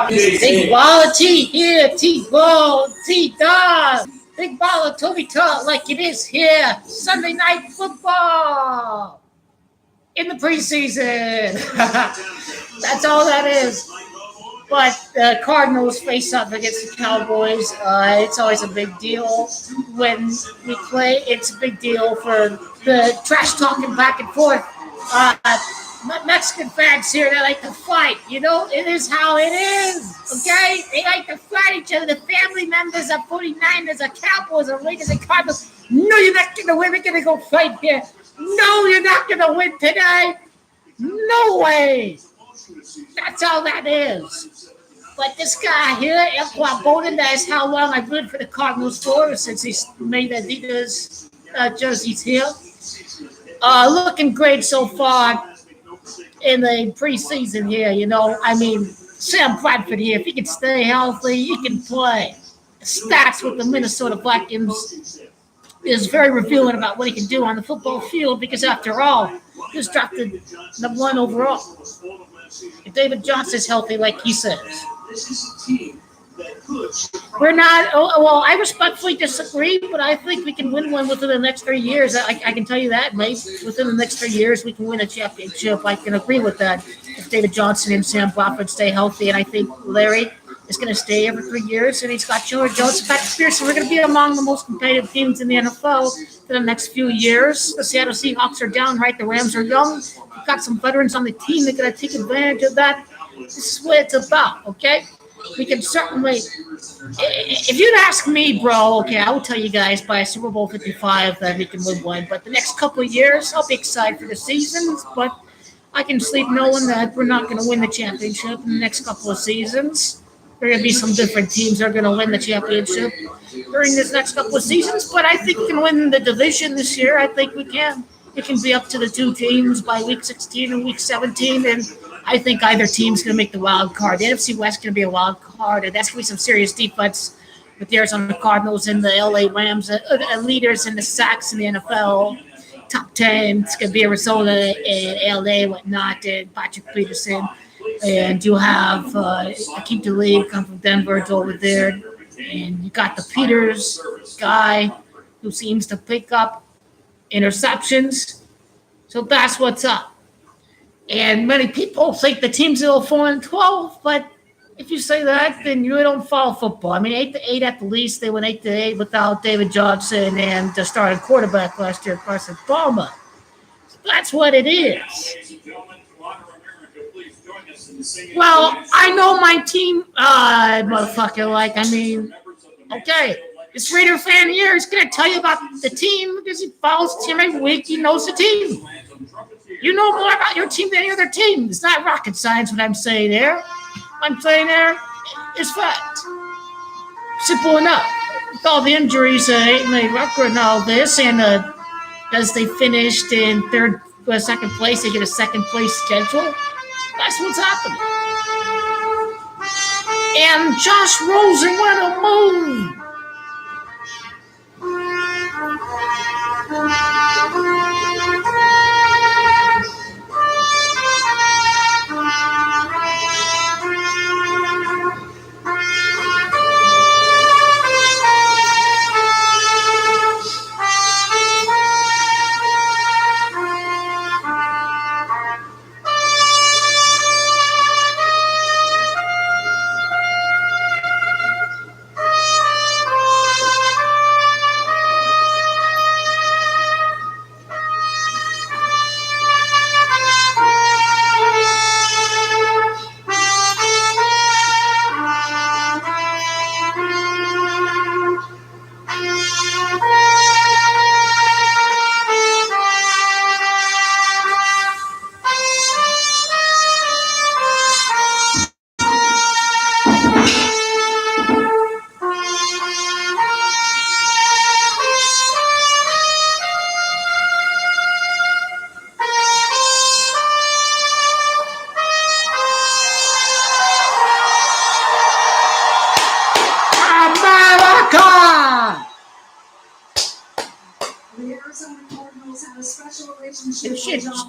Big ball of T here, T-ball, T-dog. Big ball of Toby Talk like it is here. Sunday night football in the preseason. That's all that is. But the Cardinals face up against the Cowboys. It's always a big deal when we play. It's a big deal for the trash talking back and forth. Mexican fans here, they like to fight. You know, it is how it is. Okay? They like to fight each other. The family members of 49ers, of Cowboys, of Lakers, and Cardinals. No, you're not going to win. We're going to go fight here. No, you're not going to win today. No way. That's all that is. But this guy here, Elquan Bowden, that is how long I've rooted for the Cardinals for since he's made Adidas jerseys here. Looking great so far in the preseason here, you know. I mean, Sam Bradford here, if he can stay healthy, he can play. Stats with the Minnesota Vikings is very revealing about what he can do on the football field because, after all, he was drafted number 1 overall. If David Johnson's healthy, like he says. We're not. Well, I respectfully disagree, but I think we can win one within the next 3 years. I can tell you that, mate. Within the next 3 years, we can win a championship. I can agree with that. If David Johnson and Sam Bradford stay healthy, and I think Larry is going to stay every 3 years, and he's got Chandler Jones and Patrick Pearson. We're going to be among the most competitive teams in the NFL for the next few years. The Seattle Seahawks are down, right? The Rams are young. We've got some veterans on the team that are going to take advantage of that. This is what it's about, okay? We can certainly, if you'd ask me, bro, okay, I will tell you guys by Super Bowl 55 that we can win one. But the next couple of years, I'll be excited for the seasons. But I can sleep knowing that we're not going to win the championship in the next couple of seasons. There are going to be some different teams that are going to win the championship during this next couple of seasons. But I think we can win the division this year. I think we can. It can be up to the 2 teams by week 16 and week 17. And I think either team's going to make the wild card. The NFC West is going to be a wild card, and that's going to be some serious defense with the Arizona Cardinals and the LA Rams, leaders in the sacks in the NFL. Top 10, it's going to be Arizona and LA, whatnot, and Patrick Peterson. And you have Akeem Talib come from Denver, it's over there. And you got the Peters guy who seems to pick up interceptions. So that's what's up. And many people think the team's 4-12, but if you say that, then you don't follow football. I mean, 8-8 at the least. They went 8-8 without David Johnson and the starting quarterback last year, Carson Palmer. So that's what it is. Well, I know my team, motherfucker. Okay. This Raider fan here is going to tell you about the team because he follows the team every week. He knows the team. You know more about your team than any other team. It's not rocket science what I'm saying there. What I'm saying there is fact. Simple enough. With all the injuries and the record and all this, and as they finished in second place, they get a second place schedule. That's what's happening. And Josh Rosen went a move.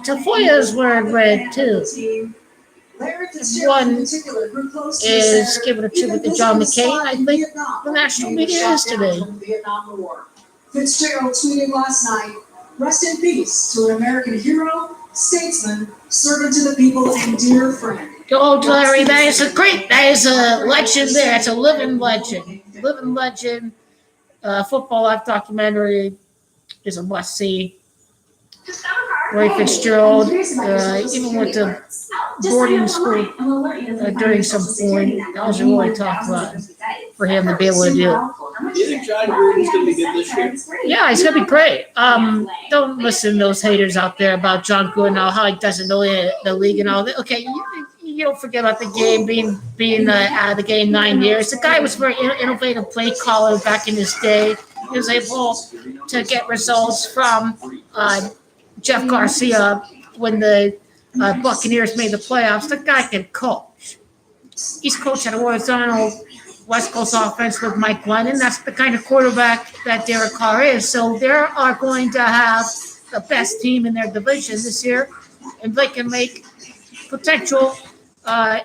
Tafoya's wearing red too. One is giving a tribute to John McCain. I think the national media is today. Fitzgerald tweeted last night, "Rest in peace to an American hero, statesman, servant to the people, and dear friend." Go, Larry. That is a legend there. That's a living legend. Living legend. Football life documentary is a must see. Ray Fitzgerald even went to boarding school during some point. That was really tough for him to be able to do. Do you think John Gruden's going to be good this year? Yeah, he's going to be great. Don't listen to those haters out there about John Gruden, how he doesn't know the league and all that. Okay, you don't forget about the game being out of the game 9 years. The guy was a very innovative play caller back in his day. He was able to get results from Jeff Garcia when the Buccaneers made the playoffs. The guy can coach. He's coached at a horizontal West Coast offense with Mike Glennon. That's the kind of quarterback that Derek Carr is. So they are going to have the best team in their division this year, and they can make a potential run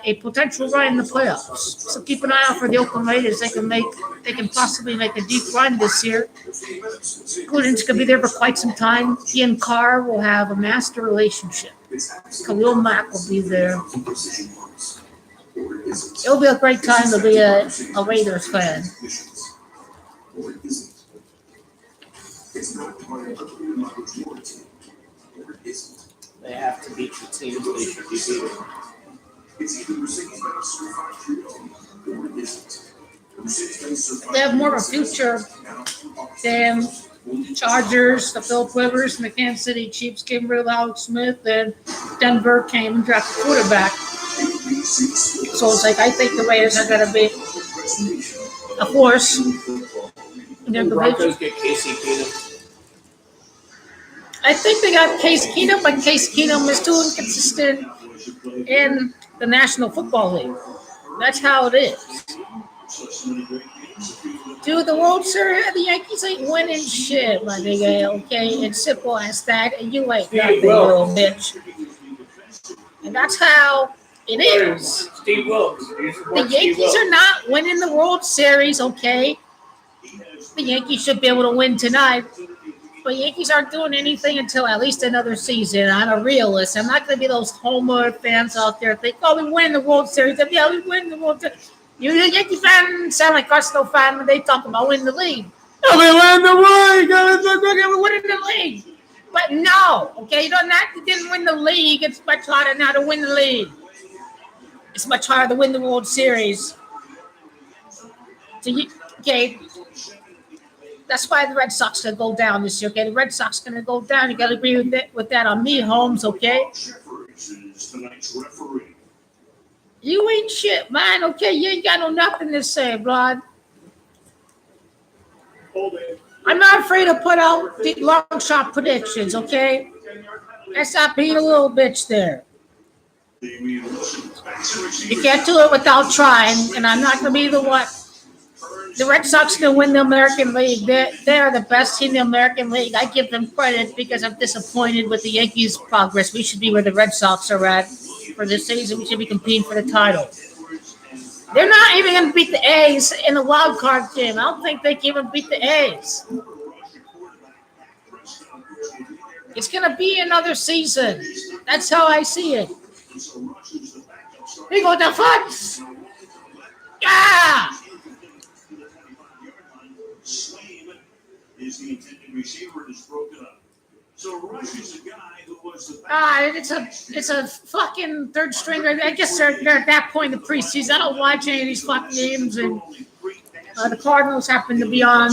in the playoffs. So keep an eye out for the Oakland Raiders. They can possibly make a deep run this year. Gruden's going to be there for quite some time. He and Carr will have a master relationship. Khalil Mack will be there. It'll be a great time to be a Raiders fan. They have to beat the teams they should be beating. They have more of a future than Chargers, the Philip Rivers, and the Kansas City Chiefs came rid of Alex Smith, and Denver came and drafted quarterback. So it's like I think the Raiders are going to be a force in their The division. Broncos get Casey Keenum. I think they got Case Keenum, but Case Keenum is too inconsistent in the National Football League. That's how it is. Dude, the World Series, the Yankees ain't winning shit, my nigga, okay? It's simple as that, and you ain't nothing, little bitch. And that's how it is. Steve Wilkes. The Yankees are not winning the World Series, okay? The Yankees should be able to win tonight. But Yankees aren't doing anything until at least another season. I'm a realist. I'm not going to be those homer fans out there think, "Oh, we win the World Series." Yeah, we win the World Series. You Yankee fans sound like Cardinal fan when they talk about winning the league. Oh, we win the league. We're winning the league. But no, okay, you didn't win the league. It's much harder now to win the league. It's much harder to win the World Series. So okay. That's why the Red Sox are going to go down this year, okay? The Red Sox are going to go down. You got to agree with that on me, Holmes, okay? You ain't shit, man, okay? You ain't got nothing to say, blood. I'm not afraid to put out the long shot predictions, okay? Let's not being a little bitch there. You can't do it without trying, and I'm not going to be the one. The Red Sox are going to win the American League. They're the best team in the American League. I give them credit because I'm disappointed with the Yankees' progress. We should be where the Red Sox are at for this season. We should be competing for the title. They're not even going to beat the A's in the wild card game. I don't think they can even beat the A's. It's going to be another season. That's how I see it. Here go the Fox. Yeah! Is the intended receiver and is broken up. So Rush is a guy who was the it's a fucking third stringer. I guess they're at that point in the preseason. I don't watch any of these fucking games, and the Cardinals happen to be on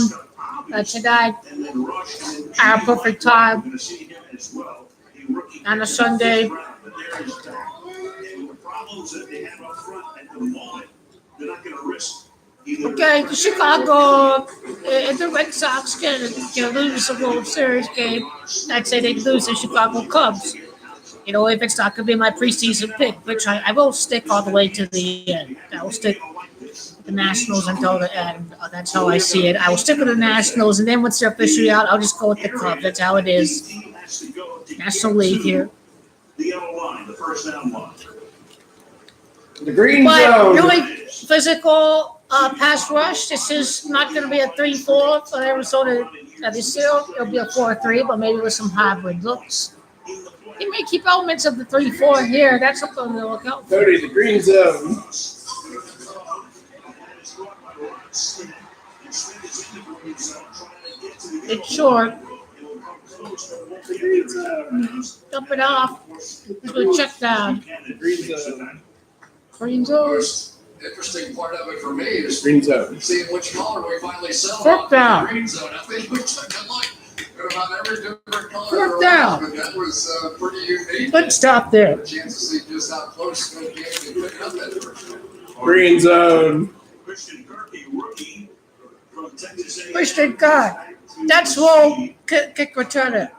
tonight at a perfect time on a Sunday. Okay, the Chicago and the Red Sox can lose the World Series game. I'd say they'd lose the Chicago Cubs. You know, if it's not going to be my preseason pick, which I will stick all the way to the end. I will stick with the Nationals until the end. That's how I see it. I will stick with the Nationals, and then once they're officially out, I'll just go with the Cubs. That's how it is. National League here. The yellow line, the first down line. The green But zone. really physical pass rush. This is not going to be a 3-4 for Arizona this year. It'll be a 4-3, but maybe with some hybrid looks. He may keep elements of the 3-4 here. That's something to look out for. Cody, the green zone. It's short. Dump it off. Do a check down. Green zone. Green zone. Interesting part of it for me is Green zone. seeing which color we finally sell. Fourth down. Green zone. I think we took a look at about every different color. Fourth down. But that was pretty unique. Good stop there. Chance to see just how close the game can pick up that first down. Green zone. Christian God. That's low kick returner.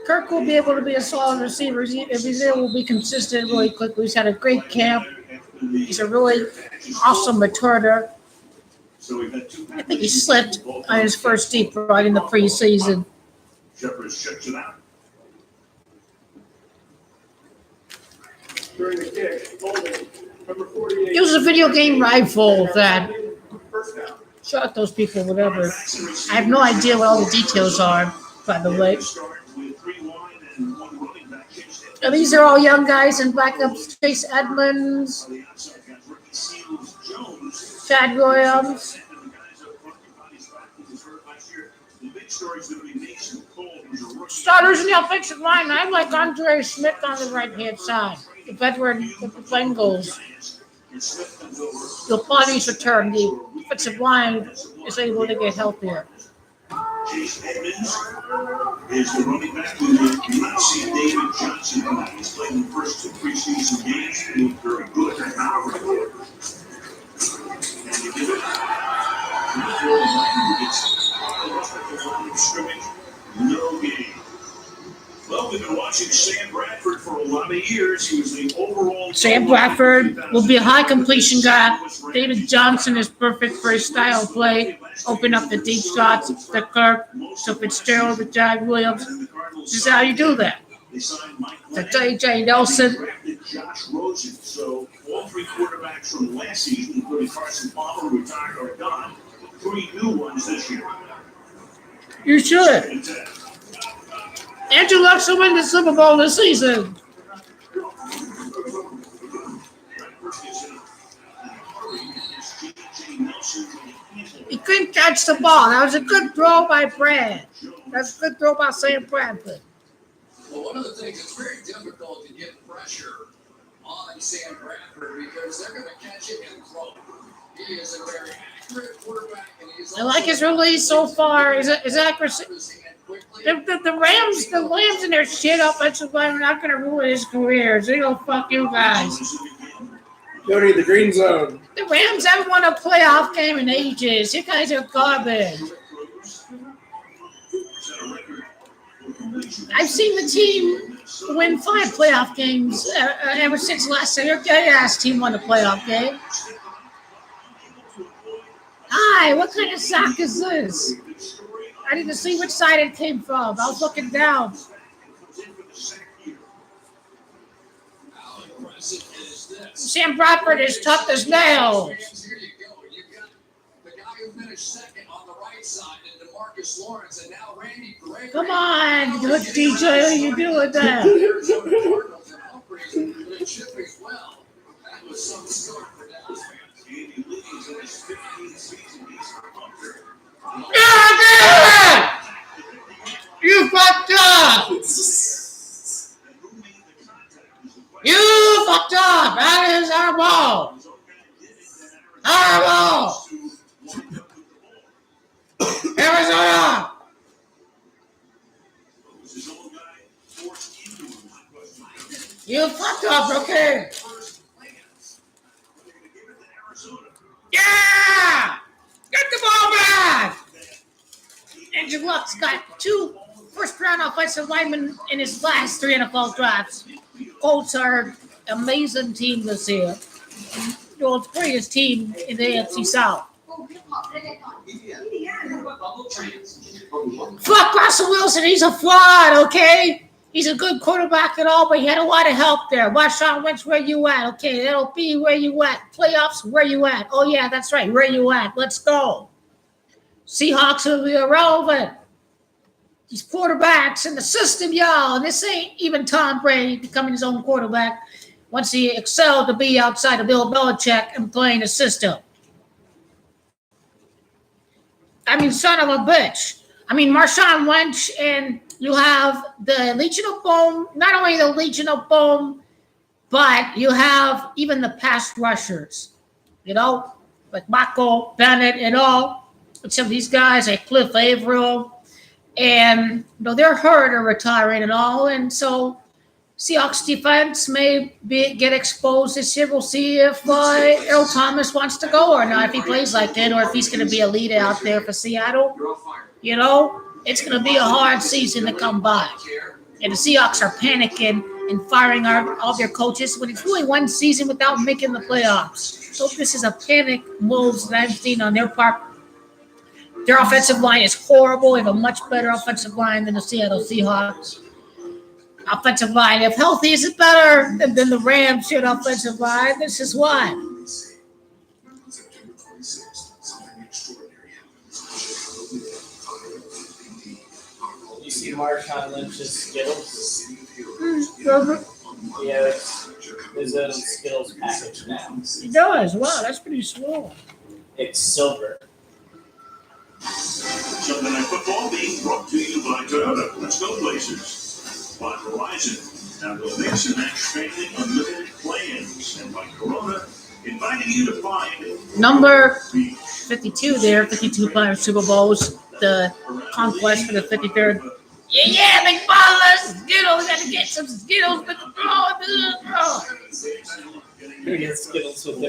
Kirk will be able to be a solid receiver. If he's there, will be consistent really quickly. He's had a great camp. He's a really awesome returner. I think he slipped on his first deep right in the preseason. It was a video game rifle that shot those people, whatever. I have no idea what all the details are, by the way. And these are all young guys and backups. Chase Edmonds, Chad Williams. Starters in the offensive line. I like Andre Smith on the right-hand side. The veteran with the Bengals. The bodies return. The offensive line is able to get healthier. Chase Edmonds is the running back. We did not see David Johnson tonight. He's played in the first 2 preseason games. He looked very good. And you give it. Scrimmage, no game. Well, we've been watching Sam Bradford for a lot of years. He was the overall. Sam Bradford will be a high completion guy. David Johnson is perfect for his style of play. Open up the deep shots to Kirk, to Fitzgerald, to Chad Williams. This is how you do that. To J.J. Nelson. Josh Rosen. So all 3 quarterbacks from last season, including Carson Palmer, retired or gone. 3 new ones this year. You should. Andrew Luck will win the Super Bowl this season. He couldn't catch the ball. That was a good throw by Brad. That's a good throw by Sam Bradford. Well, one of the things, it's very difficult to get pressure on Sam Bradford because they're going to catch it and throw. He is a very accurate quarterback. And I like his release so far. His accuracy. The Rams and their shit offensive line are not going to ruin his career. So they'll fuck you guys. Cody, the green zone. The Rams haven't won a playoff game in ages. You guys are garbage. I've seen the team win 5 playoff games ever since last year. Your ass team won a playoff game. Hi, what kind of sock is this? I didn't see which side it came from. I was looking down. Sam Bradford is tough as nails. Here you go. You've got the guy who finished second on the right side, and DeMarcus Lawrence, and now Randy Gregory. Come on, good DJ. How you doing there? Arizona Cardinals and Humphreys and Chip as well. That was some start for Dallas fans. Andy Lee is in his 15th season. He's a punter. God damn it! You fucked up! You fucked up! That is our ball! Our ball! Arizona! You fucked up, okay? Yeah! Get the ball back! Andrew Luck's got 2 first-round offensive linemen in his last 3 NFL drafts. Colts are an amazing team this year. The world's greatest team in the AFC South. Fuck Russell Wilson, he's a fraud, okay? He's a good quarterback and all, but he had a lot of help there. Marshawn Lynch, where you at? Okay, that'll be where you at. Playoffs, where you at? Oh, yeah, that's right. Where you at? Let's go. Seahawks will be irrelevant. These quarterbacks in the system, y'all. And this ain't even Tom Brady becoming his own quarterback once he excelled to be outside of Bill Belichick and playing the system. I mean, son of a bitch. I mean, Marshawn Lynch, and you have the Legion of Boom, not only the Legion of Boom, but you have even the pass rushers, like Michael Bennett and all. But some of these guys like Cliff Averill, and they're hurt or retiring and all. And so Seahawks defense may get exposed this year. We'll see if Earl Thomas wants to go or not, if he plays like that, or if he's going to be a leader out there for Seattle. It's going to be a hard season to come by. And the Seahawks are panicking and firing all their coaches when it's really one season without making the playoffs. So this is a panic move that I've seen on their part. Their offensive line is horrible. They have a much better offensive line than the Seattle Seahawks. Offensive line, if healthy, is it better than the Rams' offensive line? This is why. You see Marshawn Lynch's Skittles? Yeah, his own Skittles package now. He does. Wow, that's pretty small. It's silver. Sunday Night Football being brought to you by Toyota. Let's go places. By Verizon. Now go mix and match family unlimited plans. And by Corona, inviting you to find number 52 there, 52 playing Super Bowls, the conquest for the 53rd. Yeah, big ballers, Skittles, got to get some Skittles with the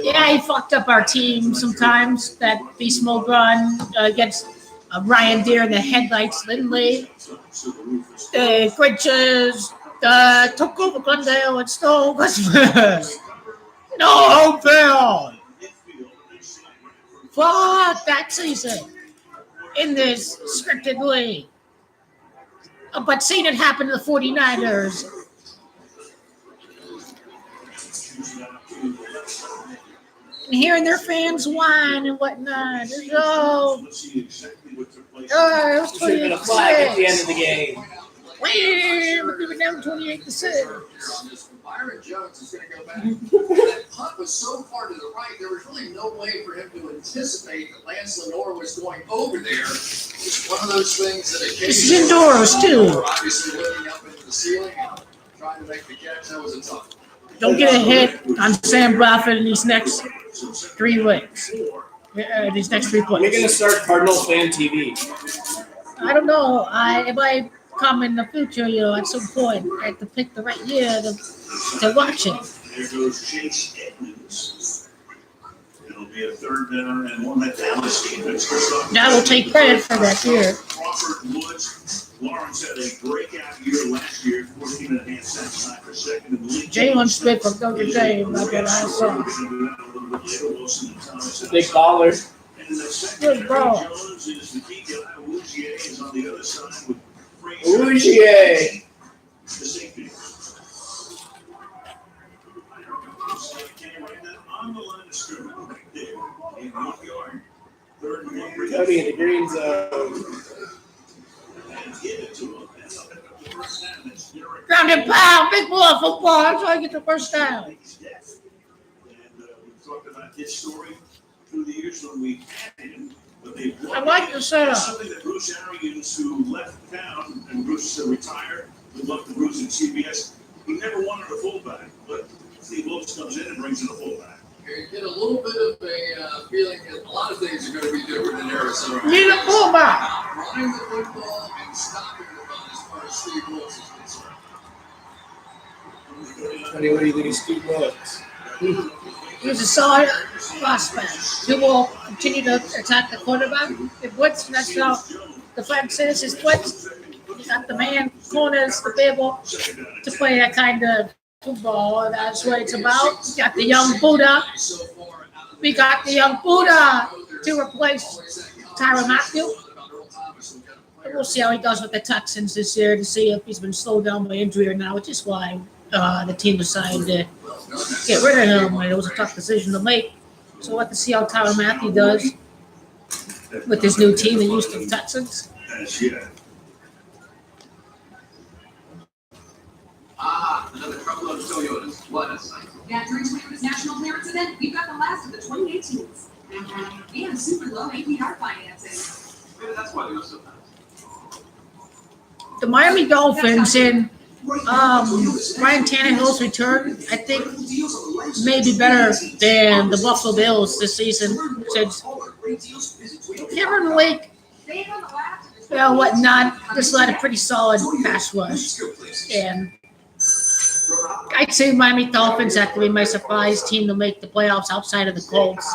Yeah, he fucked up our team sometimes. That beast mode run against Ryan Deere in the headlights, Lindley. Grinches took over Glendale and stole Christmas. No hope found. Fuck that season in this scripted league. But seeing it happen to the 49ers. And hearing their fans whine and whatnot. It was 28 a flag at the end of the game. We were down 28-6. Byron Jones is going to go back. That punt was so far to the right, there was really no way for him to anticipate that Lance Lenore was going over there. It's one of those things that This is indoors, too. Obviously looking up into the ceiling and trying to make the catch. That was a tough one. Don't get a hit on Sam Bradford in these next 3 weeks. These next 3 We're going to plays. start Cardinals fan TV. I don't know. It might come in the future, at some point. I have to pick the right year to watch it. There goes Chase Edmonds. It'll be a 3rd down and 1 that Dallas defense. I will take credit for that year. Crawford Woods. Lawrence had a breakout year last year, 14.5 sacks, tied for 2nd in the league. Jalen Smith from Notre Dame. That's what I saw. Big baller. Good ball. Jones is the key guy. Ujier is on the other side with Ujier. the safety. On the line of scrimmage, right there, in 1 yard, 3rd and 1. Cody in the green zone. And give it to him. That's up at the first down. That's Derek. Ground and pound. Big boy football. That's why I get the first down. And we've talked about his story through the years when we had him. But they I like the setup. something that Bruce Arians, who left town, and Bruce retired, good luck to Bruce at CBS. He never wanted a fullback, but Steve Wilkes comes in and brings in a fullback. You get a little bit of a feeling that a lot of things are going to be different in Arizona. Need a fullback. Running the football and stopping the run as far as Steve Wilkes is concerned. Cody, what do you think of Steve Wilkes? He's a solid prospect. He will continue to attack the quarterback. If Woods, that's how the defense is. His Woods, you got the man corners to be able to play that kind of football. That's what it's about. You got the young Buddha. We got the young Buddha to replace Tyrann Mathieu. We'll see how he does with the Texans this year to see if he's been slowed down by injury or not, which is why the team decided to get rid of him. It was a tough decision to make. So we'll have to see how Tyrann Mathieu does with his new team, the Houston Texans. Another truckload of Toyotas. What a sight. At Dream Toyota's national clearance event, we've got the last of the 2018s. And super low APR financing. Maybe that's why they go so fast. The Miami Dolphins and Ryan Tannehill's return, I think, may be better than the Buffalo Bills this season since Cameron Wake, just led a pretty solid pass rush. And I'd say Miami Dolphins have to be my surprise team to make the playoffs outside of the Colts.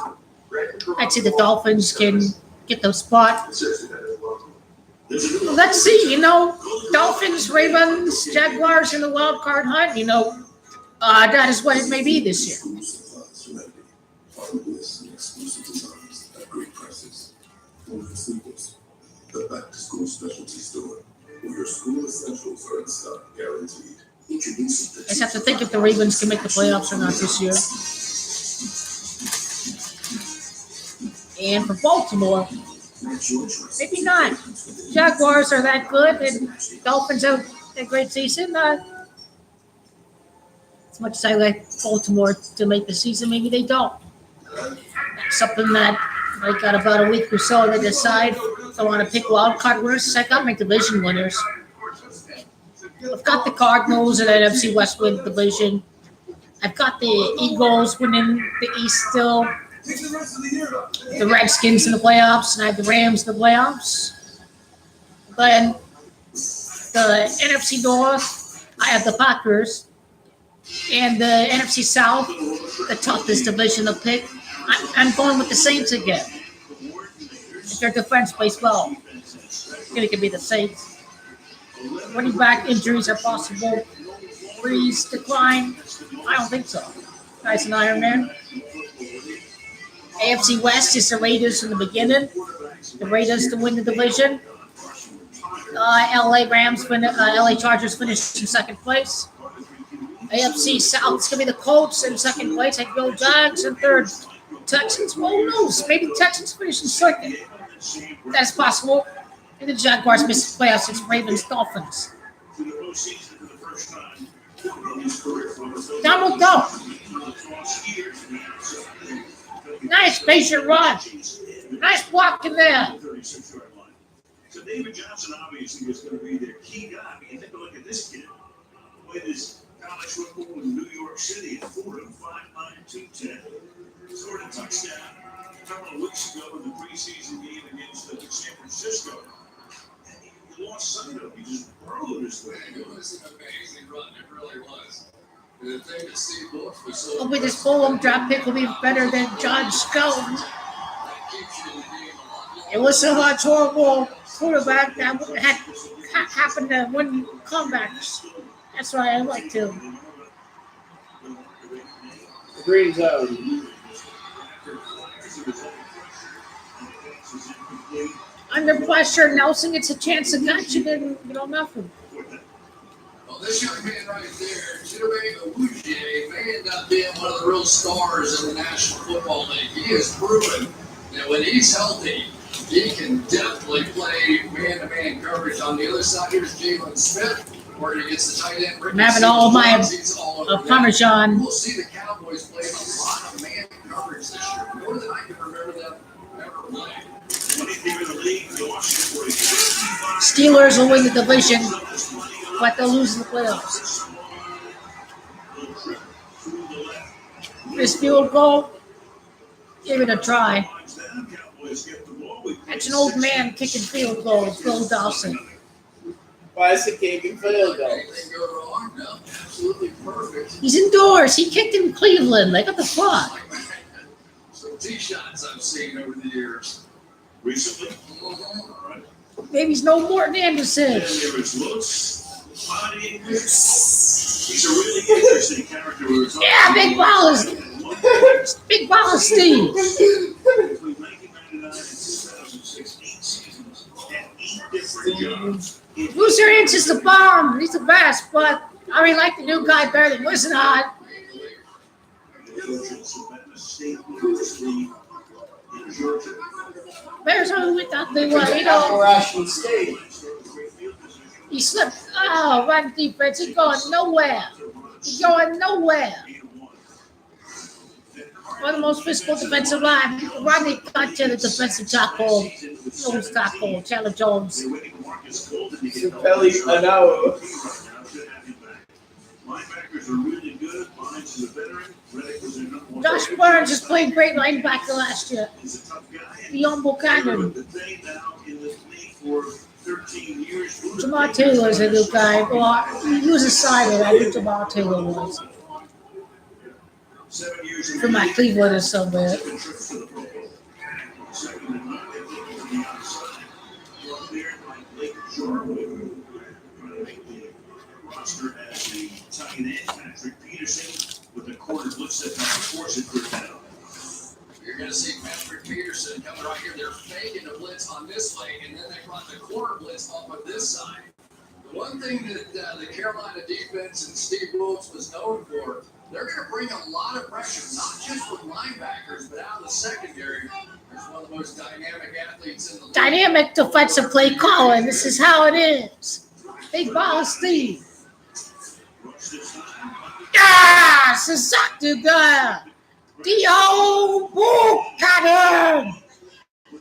I'd say the Dolphins can get the spot. Let's see, Dolphins, Ravens, Jaguars in the wild card hunt, that is what it may be this year. The Back to School Specialty Store, where your school essentials are in stock, guaranteed. I just have to think if the Ravens can make the playoffs or not this year. And for Baltimore, maybe not. Jaguars are that good, and Dolphins have a great season. As much as I like Baltimore to make the season, maybe they don't. That's something that I got about a week or so to decide if I want to pick wild card winners. I got my division winners. I've got the Cardinals and NFC West win division. I've got the Eagles winning the East still. The Redskins in the playoffs, and I have the Rams in the playoffs. Then the NFC North, I have the Packers. And the NFC South, the toughest division to pick, I'm going with the Saints again. If their defense plays well, it could be the Saints. Running back injuries are possible. Breeze decline? I don't think so. Nice and Iron Man. AFC West is the Raiders in the beginning. The Raiders to win the division. LA Chargers finished in second place. AFC South is going to be the Colts in second place. I'd go Giants in third. Texans, who knows? Maybe the Texans finish in second. That's possible. And the Jaguars missed the playoffs against Ravens Dolphins. Donald Duck. Nice patient run. Nice block in there. So David Johnson obviously is going to be their key guy. I mean, take a look at this kid. Played his college football in New York City at Fordham, 5'9", 210. Scored a touchdown a couple of weeks ago in the preseason game against San Francisco. And he lost sight of him. He just burrowed his way. It was an amazing run. It really was. And the thing that Steve Bush was so Hopefully this Fulham draft pick will be better than John Skelton. It was so much horrible quarterback that had happened to win comebacks. That's why I like to. Green zone. Under pressure, Nelson gets a chance to catch it and nothing. Well, this young man right there, Chidobe Awuzie, may end up being one of the real stars in the National Football League. He has proven that when he's healthy, he can definitely play man-to-man coverage. On the other side, here's Jalen Smith, where he gets the tight end. I'm having all my Parmesan. We'll see the Cowboys play a lot of man coverage this year, more than I can remember them ever playing. Steelers will win the division, but they'll lose in the playoffs. This field goal, give it a try. That's an old man kicking field goals, Bill Dawson. Why is he kicking field goals? Anything go wrong? No, absolutely perfect. He's indoors. He kicked in Cleveland. Like, what the fuck? Some tee shots I've seen over the years. Recently? Maybe he's no Morton Anderson. And there is looks, body. He's a really interesting character. Yeah, Big Ball Steve. Between 1999 and 2006, 8 seasons and 8 different jobs. Loser Inch is the bomb. He's the best, but I really like the new guy better than Wisnot. Savannah State University in Georgia. Bears are with that thing. Well, Appalachian State. he slipped. Oh, run defense. He's going nowhere. He's going nowhere. One of the most physical defensive line. Rodney cut to the defensive tackle. Nose tackle. Chandler Jones. Supelli Anao. Linebackers are really good. Mine's the veteran. Reddick was their number one. Josh Burns just played great linebacker last year. He's a tough guy. Beyond Buchanan. They now in the league for 13 years. Jamal Taylor's a new guy. Well, he was a signing. I knew Jamal Taylor was. 7 years From my Cleveland or somewhere. 7 trips to the Pro Bowl. Second and 9, they look to the outside. Up there like Blake Jarwin. Trying to make the roster as the tight end. Patrick Peterson with the quarter blitz that force it for down. You're going to see Patrick Peterson coming right here. They're faking the blitz on this leg, and then they brought the corner blitz off of this side. The one thing that the Carolina defense and Steve Wilkes was known for, they're going to bring a lot of pressure, not just with linebackers, but out of the secondary. There's one of the most dynamic athletes in the league. Dynamic defensive play calling. This is how it is. Big ball Steve. Ah, Sasaki guy. Dio Buchanan.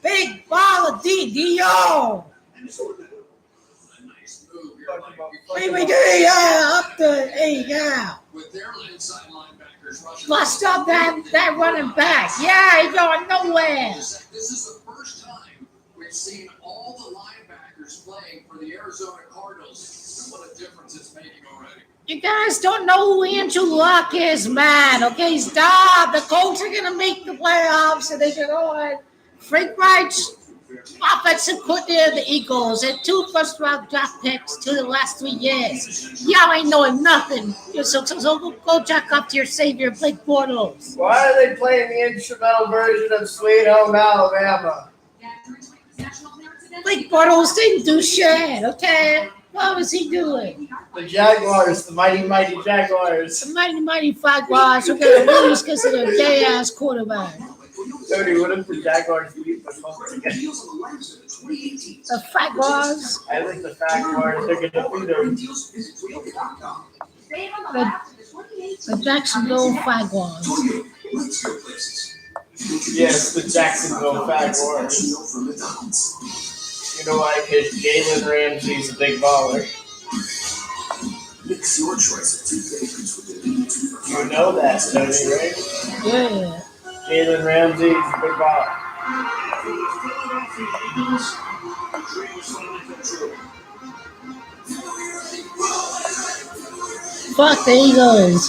Big ball of Dio. Maybe up the yeah. With their inside linebackers rushing. Bust up that running back. Yeah, he going nowhere. This is the first time we've seen all the linebackers playing for the Arizona Cardinals, and what a difference it's making already. You guys don't know who Andrew Luck is, man. Okay, stop. The Colts are going to make the playoffs, and they can go on. Frank Reich's offensive coordinator, the Eagles, and 2 first-round draft picks to the last 3 years. Y'all ain't knowing nothing. So go check up to your savior, Blake Bortles. Why are they playing the instrumental version of Sweet Home Alabama? Blake Bortles didn't do shit, okay? What was he doing? The Jaguars, the mighty Jaguars. The mighty Jaguars are going to lose because of their gay-ass quarterback. Tony, what if the Jaguars beat the Colts again? The Jaguars. I think the Jaguars are going to beat them. The Jacksonville Jaguars. Yes, the Jacksonville Jaguars. You know why? Because Jalen Ramsey's a big baller. Mix your choice of toothpaste with the new toothbrush. You know that, Tony, right? Yeah. Jalen Ramsey's a big baller. Fuck the Eagles.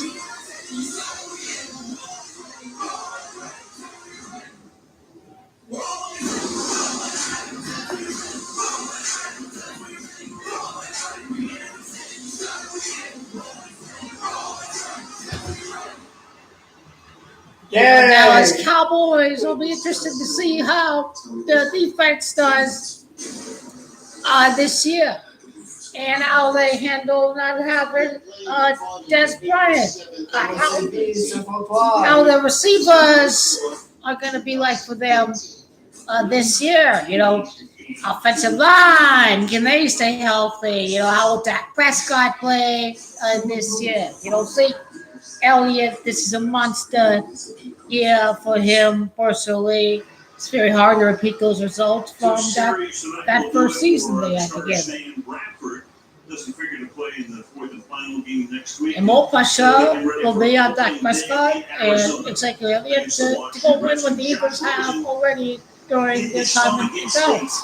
Yeah. Dallas Cowboys will be interested to see how the defense does this year and how they handle not having Des Bryant. How the receivers are going to be like for them this year. You know, offensive line, can they stay healthy? You know, how will Dak Prescott play this year? You know, see. Elliott, this is a monster year for him personally. It's very hard to repeat those results from that first season they had together. And more pressure will be on Dak Prescott and exactly Elliott to go win what the Eagles have already during their time in the Dallas.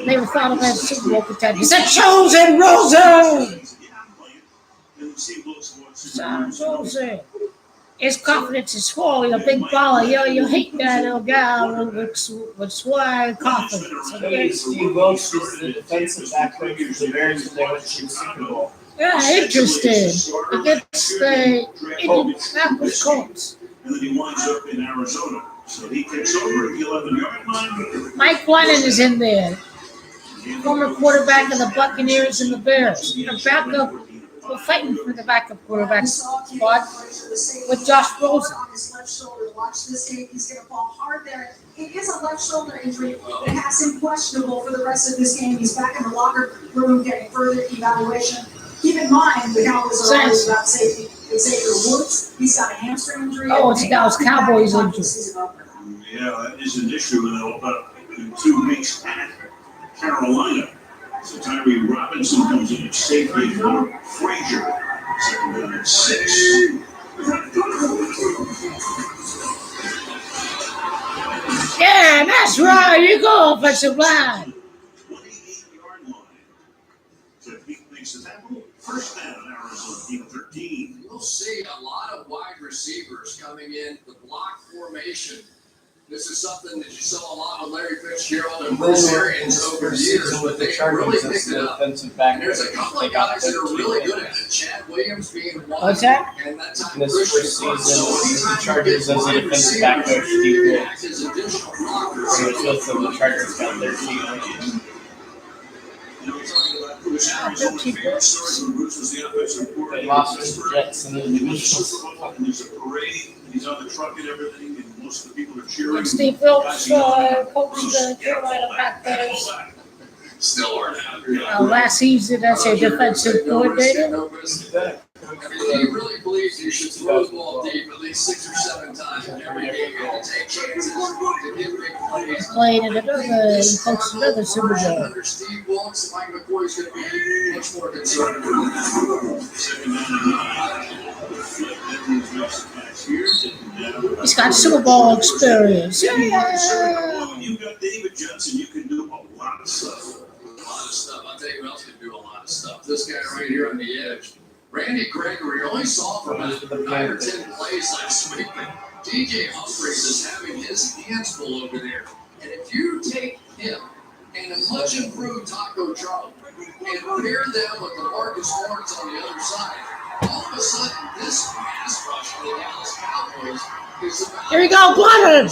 They were thought of as Super Bowl contenders. It's a chosen Rosen! Jose. His confidence is full. He's a big baller. You hate that little guy with swag and confidence. Okay? Steve Wilkes is the defensive back coach for the Bears and they went to the Super Bowl. Yeah, interesting. Against the Indianapolis Colts. And then he winds up in Arizona. So he takes over at the 11-yard line. Mike Glennon is in there. former quarterback of the Buccaneers and the Bears. Their backup, we're fighting for the backup quarterback spot with Josh Rosen. On his left shoulder. Watch this game. He's going to fall hard there. It is a left shoulder injury that has him questionable for the rest of this game. He's back in the locker room getting further evaluation. Keep in mind, the Cowboys are always about safety. Xavier Woods, he's got a hamstring injury. Oh, it's Dallas Cowboys injury. Yeah, that is an issue in 2 weeks at Carolina. So Tyree Robinson comes in at safety for Frazier. Second down at 6. Yeah, that's right. You go, offensive line. 28-yard line. Technique makes the tackle. First down, Arizona team 13. You'll see a lot of wide receivers coming in the block formation. This is something that you saw a lot of Larry Fitzgerald and Bruce Arians over the years, but they really picked it up. And there's a couple of guys that are really good at it. Chad Williams being one. What's that? And that time This preseason, the Chargers as a defensive back coach, Steve Wilkes. his additional He blockers. was with them, the Chargers got their team. Now we're talking about Bruce Arizona favorite story from Bruce was the offensive They coordinator. lost to the Jets in the division. And there's a parade, and he's on the truck and everything, and most of the people are cheering. Steve Wilkes coached the Carolina Panthers Still are now. last season as a defensive coordinator. I mean, he really believes you should throw the ball deep at least 6 or 7 times in every game and to take chances to get big plays. Played in another, he coached another Super Bowl. Under Steve Wilkes, Mike McCoy's going to be much more concerned. Second down and 9. He's got Super Bowl experience. Yeah. You got David Johnson, you can do a lot of stuff. A lot of stuff. I'll tell you who else can do a lot of stuff. This guy right here on the edge. Randy Gregory only saw for about 9 or 10 plays last week, but DJ Humphries is having his hands full over there. And if you take him and a much improved Taco Charlie and pair them with the Marcus Lawrence on the other side, all of a sudden this pass rush for the Dallas Cowboys is about. Here we go, Blutter.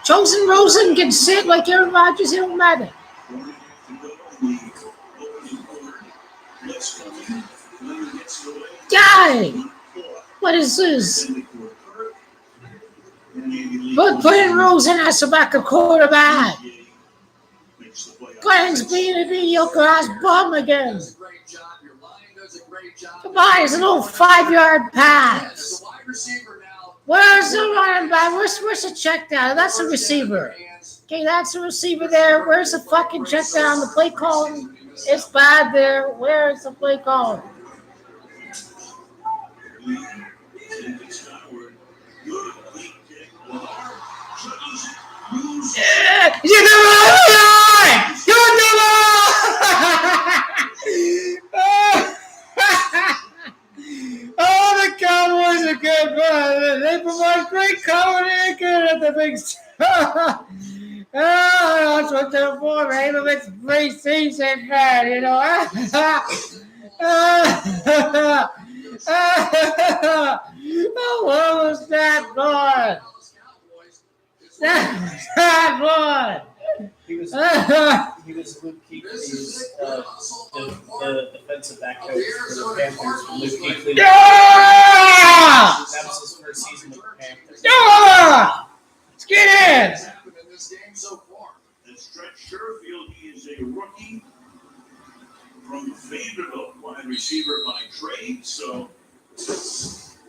Chosen Rosen can sit like Aaron Rodgers, it don't matter. Guy! What is this? Put in Rosen as a backup quarterback. Glenn's being a mediocre ass bum again. Does a great job. Your line does a great job. Come on, it's an old 5-yard Yeah, pass. as a wide receiver now. Where's the running back? Where's the check down? That's the receiver. Okay, that's the receiver there. Where's the fucking check down? The play calling is bad there. Where is the play calling? Yeah, you're the right! You're the Oh, the Cowboys are good, bro. They provide great cover. They're good at the big stuff. Oh, that's what they're for, man. It's preseason, man, you know. Oh, what was that, boy? That boy. He was Luke Kuechly's the defensive back coach for the Panthers. Luke Kuechly. Yeah! That was his first season with the Panthers. Yeah! Let's get in. Happened in this game so far. And Stretch Sherfield, he is a rookie from Vanderbilt, wide receiver by trade. So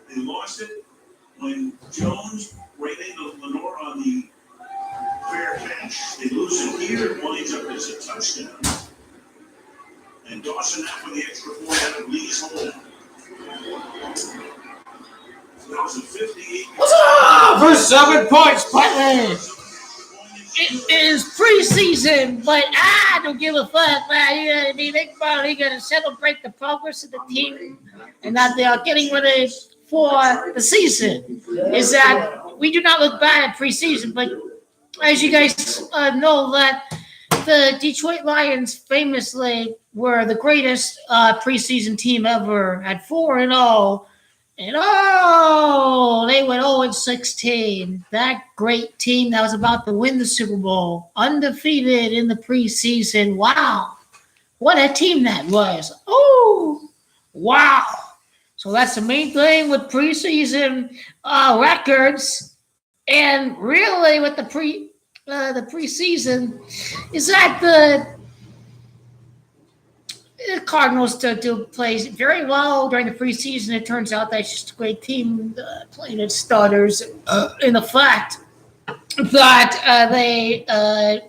they lost it when Jones ran into Lenore on the fair catch. They lose it here. It winds up as a touchdown. And Dawson out with the extra point out of Lee's hole. That was a 58. What's up for 7 points, Putney? It is preseason, but I don't give a fuck, man. You know what I mean? Think about it. You got to celebrate the progress of the team and that they are getting ready for the season. Is that we do not look bad at preseason, but as you guys know, that the Detroit Lions famously were the greatest preseason team ever at 4-0, And they went 0-16. That great team that was about to win the Super Bowl, undefeated in the preseason. Wow, what a team that was! Oh, wow. So that's the main thing with preseason records, and really with the preseason is that the Cardinals do play very well during the preseason. It turns out that's just a great team playing its starters. In the fact that they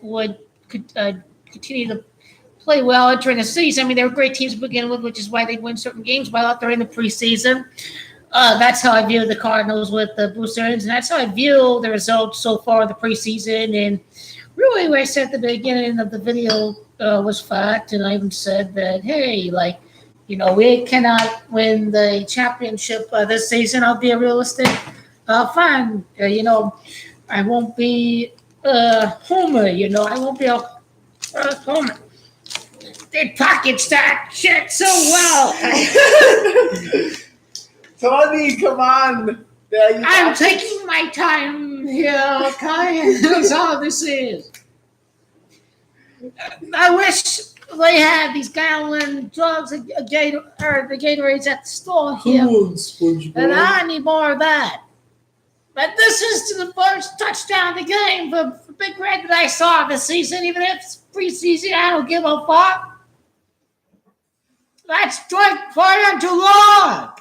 would continue to play well during the season. I mean, they were great teams to begin with, which is why they win certain games well during the preseason. That's how I view the Cardinals with the Bruce Arians, and that's how I view the results so far in the preseason. And really, what I said at the beginning of the video was fact, and I even said that, hey, we cannot win the championship this season. I'll be a realistic fan. I won't be a homer. I won't be a homer. They packaged that shit so well. Tony, come on. I'm taking my time here, okay? That's all this is. I wish they had these gallon jugs of the Gatorades at the store here. And I need more of that. But this is the first touchdown of the game for Big Red that I saw this season. Even if it's preseason, I don't give a fuck. That's strike for Andrew Luck.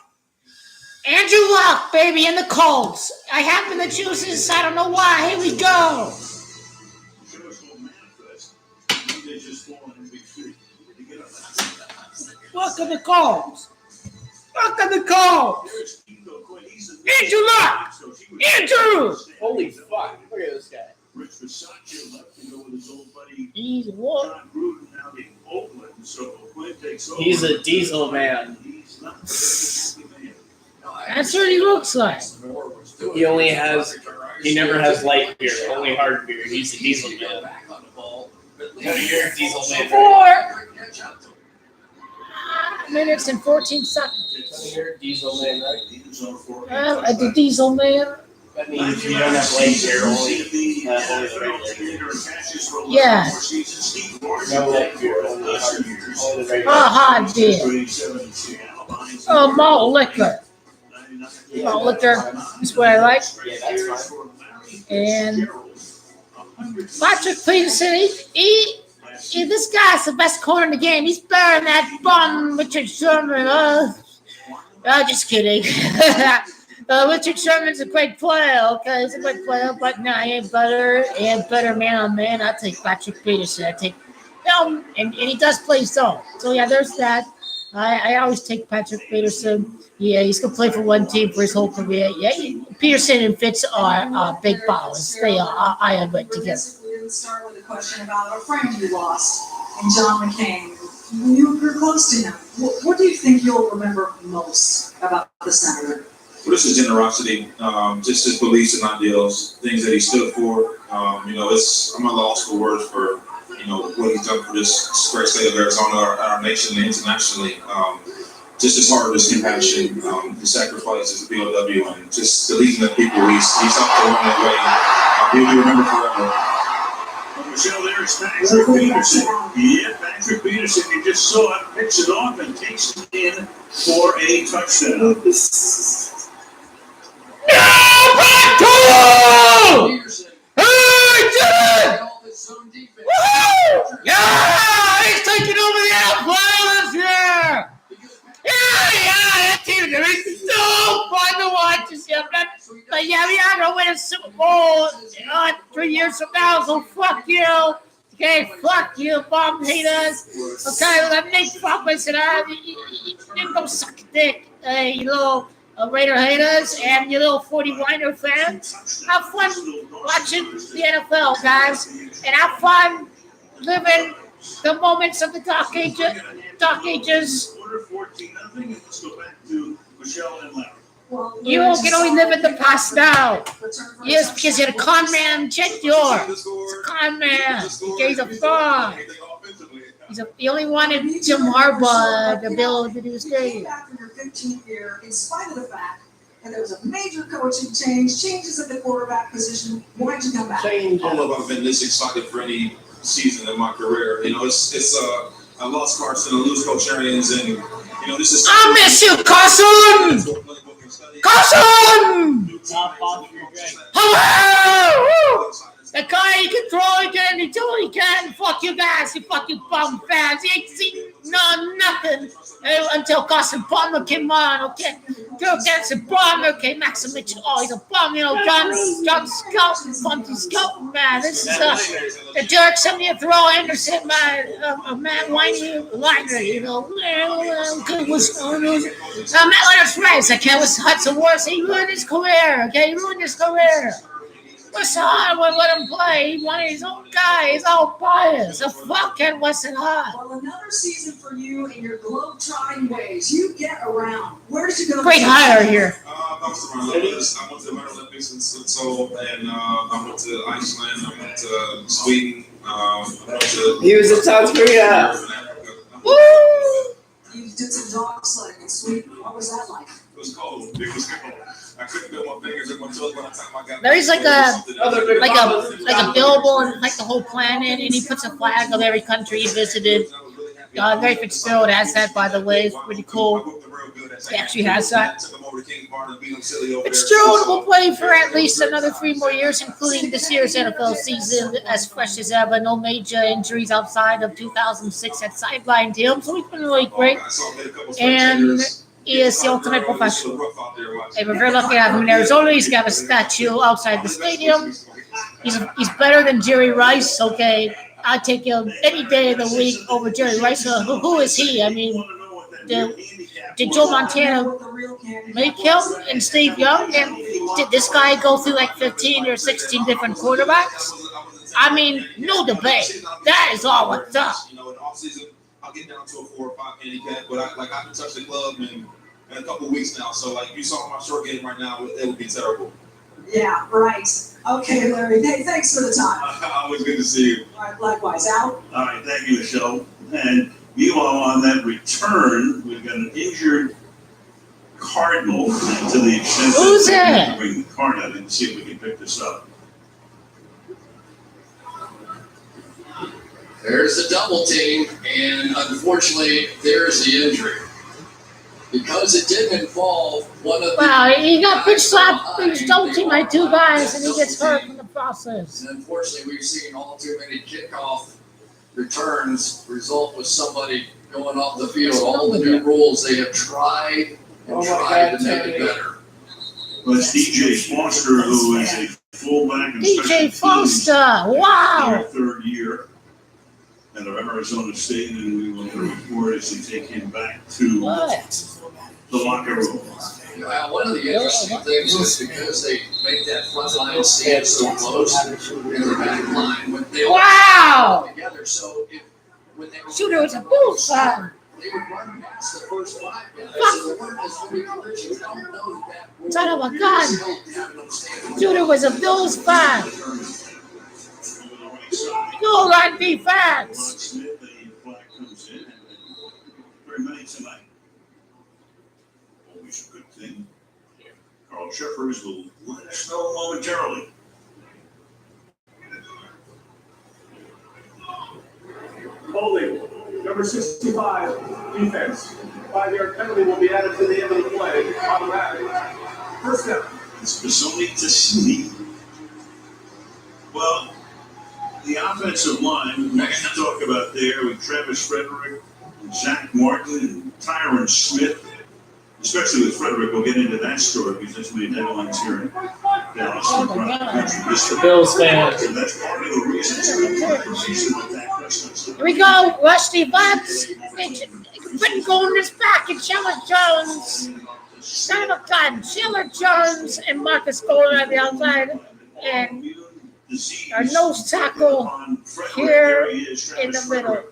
Andrew Luck, baby, in the Colts. I happen to choose this. I don't know why. Here we go. Look at the Colts. Look at the Colts. Andrew Luck. Andrew. Holy fuck. Look at this guy. He's what? He's a diesel man. That's what he looks like. He never has light beer, only hard beer. He's a diesel man. You're a diesel man. 4 minutes and 14 seconds. You're a diesel man, right? The diesel man. That means you don't have light beer, only the regular beer. Yeah. No light beer, only the regular. Hard beer. Malt liquor. Malt liquor is what I like. Yeah, that's fine. And Patrick Peterson, he this guy's the best corner in the game. He's better than that bum Richard Sherman. Just kidding. Richard Sherman's a great player, okay? He's a great player, but no, he ain't better. And better man on man. I take Patrick Peterson. I take him, and he does play zone. So, yeah, there's that. I always take Patrick Peterson. Yeah, he's going to play for one team for his whole career. Yeah, Peterson and Fitz are big ballers. They are. I admit together. We're going to start with a question about a friend you lost, and John McCain. You were close to him. What do you think you'll remember most about the senator? Well, this is generosity, just his beliefs and ideals, things that he stood for. I'm at a loss for words for, what he's done for this great state of Arizona, our nation, and internationally. Just his heart, his compassion, the sacrifices, the POW, and just the leading of people. He's helped along that way. He'll be remembered forever. Michelle, there's Patrick Peterson. Yeah, Patrick Peterson. You just saw it, picks it off, and takes it in for a touchdown. Peterson. Hey, did it! Woohoo! Yeah, he's taking over the NFL this year. That team is so fun to watch this year. But yeah, we are gonna win a Super Bowl 3 years from now. So fuck you. Okay, fuck you, bomb haters. Okay, let me fuck with it. You go suck a dick, you little Raider haters and you little 40-winer fans. Have fun watching the NFL, guys, and have fun living the moments of the dark ages. Let's go back to Michelle and Larry. You can only live in the past now. Yes, because you're a con man. Check yours. It's a con man. He's a fraud. He only wanted Jim Harbaugh to be able to do his game. 15th year, in spite of the fact that there was a major coaching change, changes at the quarterback position. Why'd you come back? I don't know if I've been this excited for any season in my career. You know, I lost Carson, I lose Coach Arians, and you know, this is. I miss you, Carson. Carson. Top off your game. Hello. The guy, he can throw, he can, he do what he can. Fuck you guys, you fucking bum fans. He ain't seen nothing until Carson Palmer came on, okay? Drew Ganson Palmer, okay? Max Mitchell, oh, he's a bum, you know, John Scout, Funky Scout, man. This is the Derek 70th throw, Anderson, man, a Matt Whitey liner, you know. Matt Leonard's right, okay? Was Hudson Wars, he ruined his career, okay? He ruined his career. Weston Hart wouldn't let him play. He wanted his own guy, his own bias. So fuck Ken Weston Hart. Well, another season for you in your globe-trotting ways. You get around. Where did you go? Great hire here. I went to the Winter Olympics in Seoul, and I went to Iceland, I went to Sweden, He was in South Korea. Woo! You did some dog sledding in Sweden. What was that like? It was cold. It was cold. I couldn't feel my fingers and my toes by the time I got There's like a billboard, like the whole planet, and he puts a flag of every country he visited. Larry Fitzgerald has that, by the way. It's pretty cool. He actually has that. Fitzgerald will play for at least another 3 more years, including this year's NFL season, as fresh as ever. No major injuries outside of 2006 that sidelined him, so he's been really great. And he is the ultimate professional. They were very lucky to have him in Arizona. He's got a statue outside the stadium. He's better than Jerry Rice, okay? I'd take him any day of the week over Jerry Rice. Who is he? I mean, did Joe Montana make him and Steve Young? And did this guy go through like 15 or 16 different quarterbacks? I mean, no debate. That is all what's up. I'll get down to a 4 or 5 handicap, but I haven't touched the club in a couple of weeks now. So, like, you saw my short game right now, it would be terrible. Yeah, right. Okay, Larry. Hey, thanks for the time. Always good to see you. All right, likewise. Al? All right, thank you, Michelle. And meanwhile, on that return, we've got an injured Cardinal to the extent Who's that that? bring the card out and see if we can pick this up. There's the double team, and unfortunately, there's the injury. Because it didn't involve one of the... Wow, he got pitch slapped, pitch double team by 2 guys, and he gets hurt in the process. And unfortunately, we've seen all too many kickoff returns result with somebody going off the field. All the new rules, they have tried and tried to make it better. Well, it's DJ Foster, who is a fullback and DJ special teams Foster, in wow. their 3rd year at Arizona State, and we will report as they take him back to What? the locker room. Well, one of the interesting things is because they make that front line stand so close in the back line, when they all Wow. come together. So when they were Shooter was a bullseye. they would run past the first 5 guys. So there weren't as many collisions. I don't know that rule. Son of a gun. Still having them stand Shooter was a Bills fan. No run defense. Smith, the flag comes in, and very many tonight. Always a good thing. Carl Sheffers will let us know momentarily. Holding, number 65, defense. 5-yard penalty will be added to the end of the play. Automatic. First down. It's Basoni to sleep. Well, the offensive line, we can talk about there with Travis Frederick, Zach Martin, and Tyron Smith. Especially with Frederick, we'll get into that story because that's made headlines here in Dallas. The Bills fans. And that's part of the reason. Here we go. Rush defense. Quentin Golden is back, and Sheldon Jones. Son of a gun. Sheldon Jones and Marcus Golden on the outside. And our nose tackle here in the middle.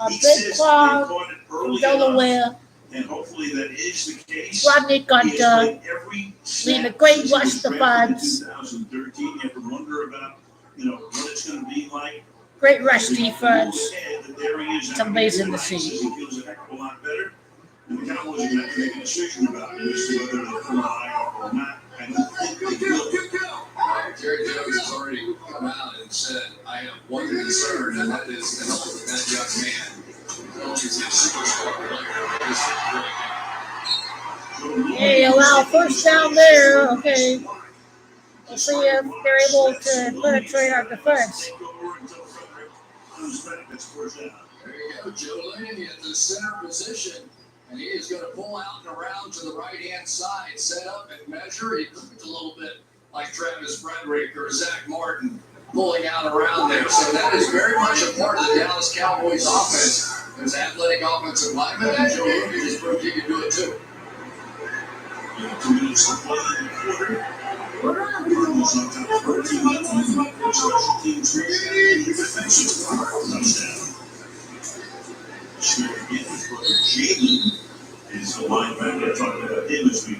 A big club from Delaware. And hopefully that is the case. Rodney Gunter leading a great rush defense. 2013, you have to wonder about, what it's going to be like. Great rush defense. It's amazing to see. He feels a heck of a lot better. And the Cowboys are going to have to make a decision about it as to whether they pull an IR or not. I don't think they will. Jerry Jones has already come out and said, I have one concern, and that is the health of that young man. Well, he's a superstar player. This is really Hey, allow first down there. Okay. We'll see if they're able to penetrate our defense. There you go, Joe Laney at the center position, and he is going to pull out and around to the right-hand side, set up and measure. He looked a little bit like Travis Frederick or Zach Martin pulling out around there. So that is very much a part of the Dallas Cowboys offense. There's athletic offensive linemen, and Joe Laney just proved he can do it too. 2 minutes to play in the quarter. Cardinals on top 13-0. Special teams defensive touchdown. Smith again, his brother Jalen is the linebacker. Talking about him as we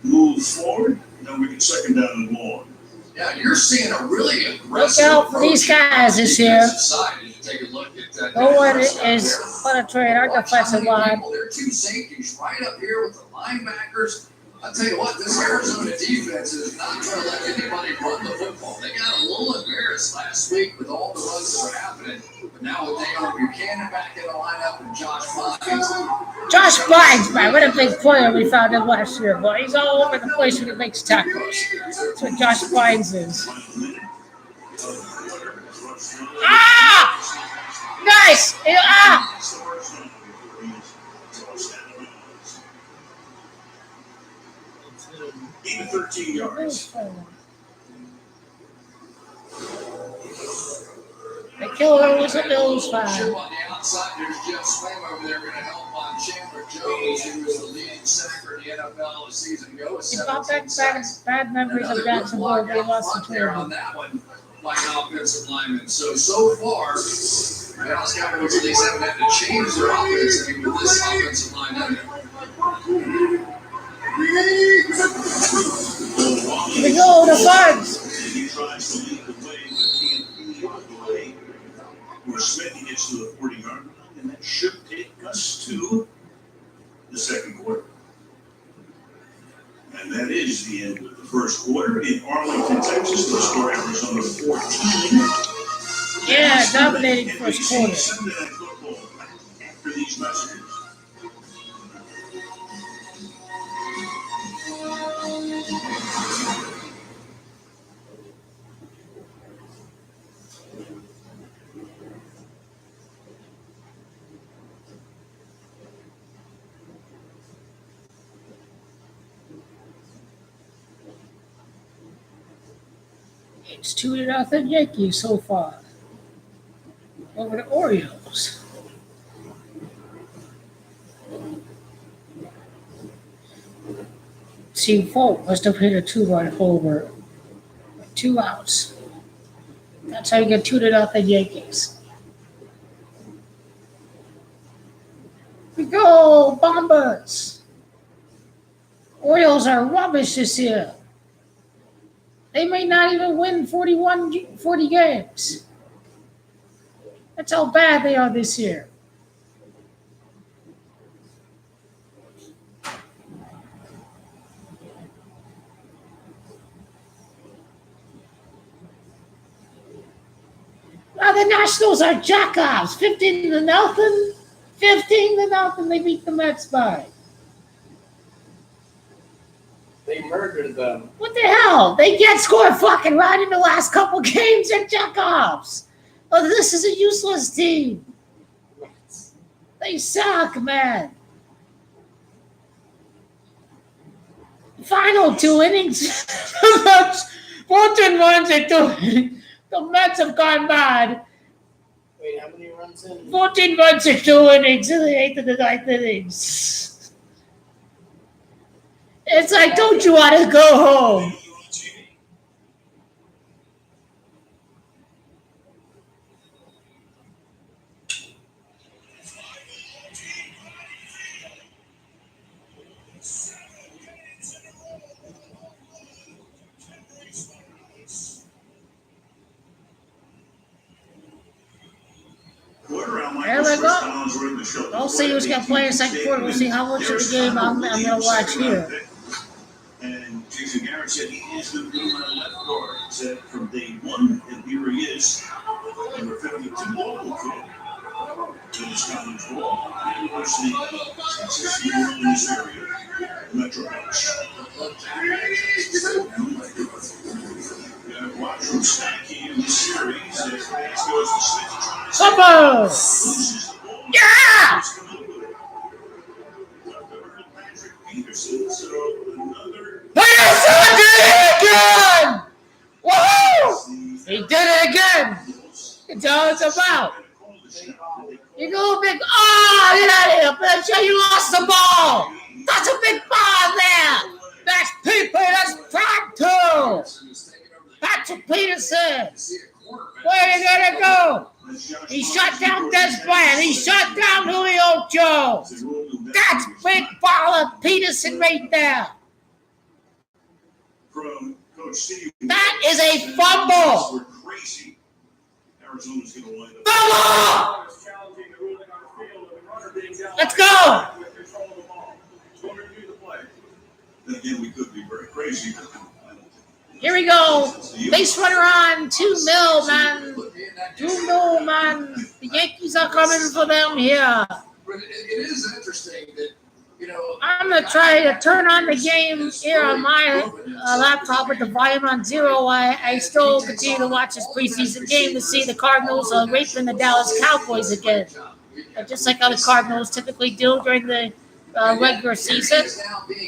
move forward. Now we can second down and long. Yeah, you're seeing a really aggressive Look out for these guys this year. Take a look at No one is penetrating our defensive line. There are two safeties right up here with the linebackers. I'll tell you what, this Arizona defense is not going to let anybody run the football. They got a little embarrassed last week with all the runs that were happening. But now with Daniel Buchanan back in the lineup and Josh Bynes. Josh Bynes, man, what a big player we found him last year, boy. He's all over the place when he makes tackles. That's what Josh Bynes is. Ah! Nice! Ah! Even 13 yards. The killer was a Bills fan. On the outside, there's Jeff Swim over there going to help on Chandler Jones, who was the leading sacker in the NFL a season ago. He brought back bad memories of Jacksonville. They lost the on that one by an offensive lineman. So far, the Dallas Cowboys at least haven't had to change their offense with this offensive line in there. Here we go, the Bugs. He tries to lead the way, but can't lead the way. Where Smith gets to the 40-yard line, and that should take us to the second quarter. And that is the end of the first quarter in Arlington, Texas. The score Arizona 14. Yeah, dominating first quarter. Sunday Night Football after these messages. It's 2-0 Yankees so far over the Orioles. Team Folk must have hit a 2-run homer with 2 outs. That's how you get 2-0 Yankees. We go, Bombers. Orioles are rubbish this year. They may not even win 40 games. That's how bad they are this year. Now the Nationals are jackoffs. 15-0. 15-0. They beat the Mets by. They murdered them. What the hell? They get scored fucking right in the last couple games. They're jackoffs. Oh, this is a useless team. They suck, man. Final 2 innings. 14 runs in 2 innings. The Mets have gone bad. Wait, how many runs in? 14 runs in 2 innings in the 8th and the 9th innings. It's like, don't you want to go home? Quarter out, There we Michael's go. first down is I'll see who's going to play in the second quarter. We'll see how much of the game I'm going to watch here. And Jason Garrett said he is going to be my left guard. Said from day one, and here he is. Number 52 local kid. In his college ball. University consistently in this area. Metro House. Watch from Stacky in the series. As pass goes to Smith. Supper! Yeah! Peterson, so another. Peterson did it again! Woohoo! He did it again! That's all it's about. You go big. Oh, get out of here, bitch. You lost the ball. That's a big ball there. That's Pete. That's Todd, too. Patrick Peterson. Where you gonna go? He shut down Des Bryant. He shut down Julio Jones. That's big ball of Peterson right there. That is a fumble. Arizona's going to wind up. Fumble! Let's go. Then again, we could be very crazy. Here we go. Base runner on 2-0, man. 2-0, man. The Yankees are coming for them here. But it is interesting that, I'm going to try to turn on the game here on my laptop with the volume on 0. I still continue to watch this preseason game to see the Cardinals raping the Dallas Cowboys again. Just like how the Cardinals typically do during the regular season.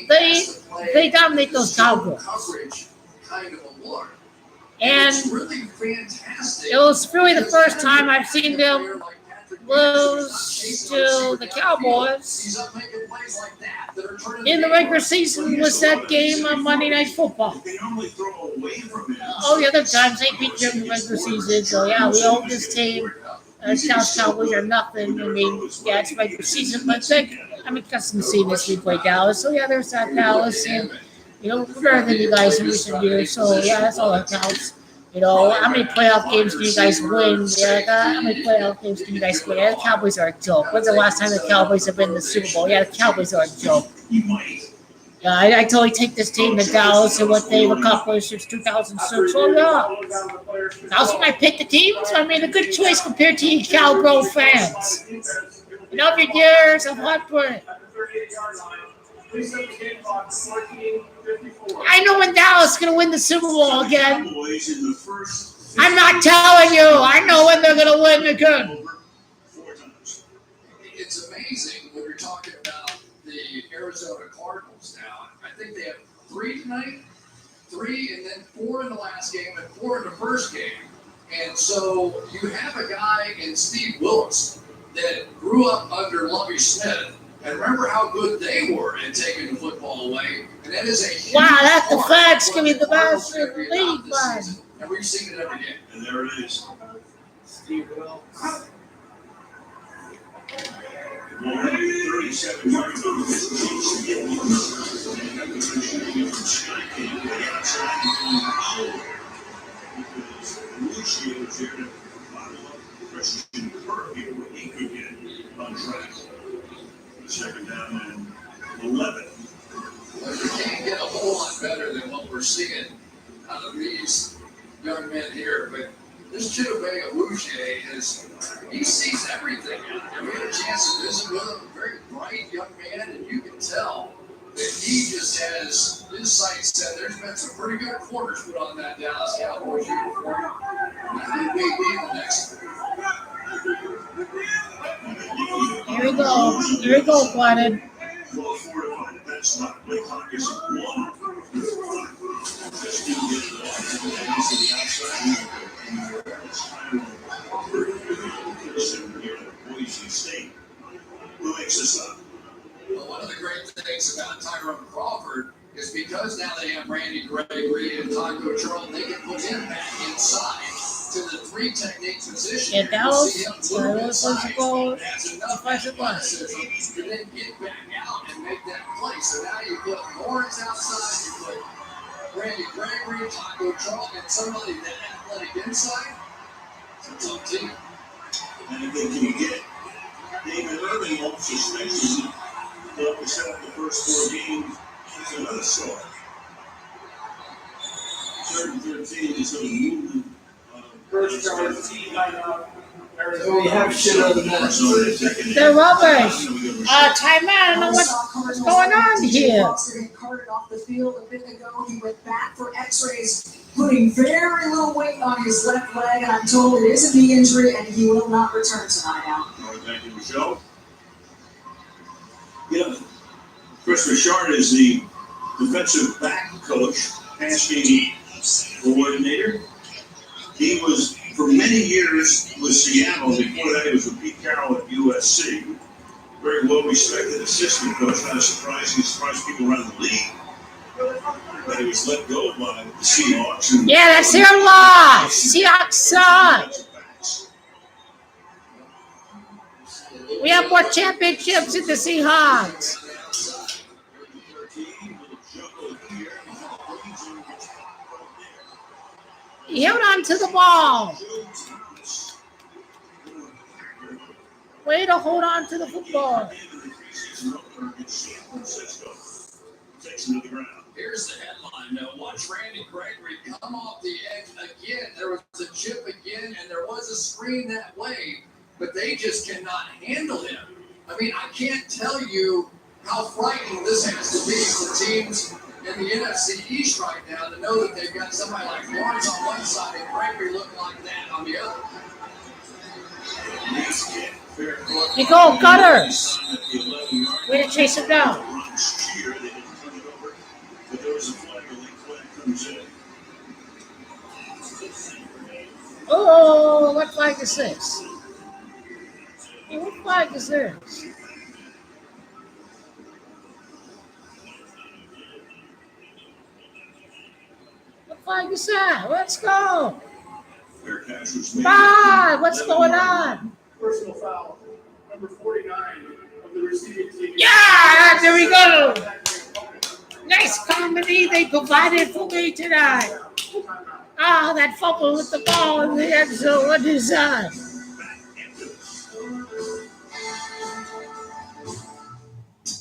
They dominate those Cowboys. And it was really the first time I've seen them lose to the Cowboys in the regular season. Was that game on Monday Night Football? All the other times they beat them in the regular season. So yeah, we hope this team, Dallas Cowboys, are nothing. I mean, yeah, it's regular season, but I'm accustomed to seeing this. We play Dallas, so yeah, there's that Dallas, and we're better than you guys in recent years. So yeah, that's all that counts. How many playoff games do you guys win? Yeah, how many playoff games do you guys win? Yeah, the Cowboys are a joke. When's the last time the Cowboys have been in the Super Bowl? Yeah, the Cowboys are a joke. Yeah, I totally take this team to Dallas and what they've accomplished since 2006. Oh, yeah. That's when I picked the teams. I made a good choice compared to you Cowboy fans. Over years of heartbreak. I know when Dallas is going to win the Super Bowl again. I'm not telling you. I know when they're going to win again. It's amazing when you're talking about the Arizona Cardinals now. I think they have 3 tonight, 3, and then 4 in the last game and 4 in the first game. And so you have a guy in Steve Willis that grew up under Lovie Smith. And remember how good they were at taking the football away. And that is a huge that defense can be the best in the league, man. And we've seen it every game. And there it is. Steve Wills. 37 yards on the Lucio's here to bottle up Christian Kirk here what he could get on track. Second down and 11. Well, you can't get a whole lot better than what we're seeing out of these young men here. But this Chidobe Awuzie he sees everything. And we had a chance to visit with him, a very bright young man, and you can tell that he just has his sights set. There's been some pretty good quarters put on that Dallas Cowboys uniform. And I think may be the next one. Here we go. Here we go, Quanted. Well fortified. That's not play clock is 1. Just do get it off to the outside. Here at Boise State. Who makes this up? Well, one of the great things about Tyrone Crawford is because now they have Randy Gregory and Taco Charlton, they can put him back inside to the 3 technique position. Yeah, Dallas, that's has enough athleticism to then get back out and make that play. So now you put Lawrence outside, you put Randy Gregory, Taco Charlton, and somebody that athletic inside. It's a tough team. Anything can you get? David Irving off suspension. He'll have to set up the first 4 games as another star. 3rd and 13 is a movement. First charge, timeout. We have shit on that. They're rubbish. Timeout. I don't know what's going on here. Getting carted off the field a bit ago. He went back for X-rays, putting very little weight on his left leg, and I'm told it is a knee injury, and he will not return tonight. Now. All right, thank you, Michelle. Yeah, Chris Richard is the defensive back coach, passing coordinator. He was, for many years, with Seattle. Before that, he was with Pete Carroll at USC. Very well-respected assistant coach. Not a surprise. He surprised people around the league. But he was let go by the Seahawks. Yeah, that's their loss. Seahawks suck. We have more championships than the Seahawks. He held on to the ball. Way to hold on to the football. Here's the headline. Now, watch Randy Gregory come off the edge again. There was a chip again, and there was a screen that way, but they just cannot handle him. I mean, I can't tell you how frightening this has to be for teams in the NFC East right now to know that they've got somebody like Lawrence on one side and Gregory looking like that on the other. You go, Cutter. Way to chase him down. Oh, what flag is this? Hey, what flag is this? What flag is that? Let's go. Bye. What's going on? Personal foul. Number 49 of the receiving team. Yeah, there we go. Nice comedy they provided for me tonight. Ah, that fumble with the ball in the end zone. What is that?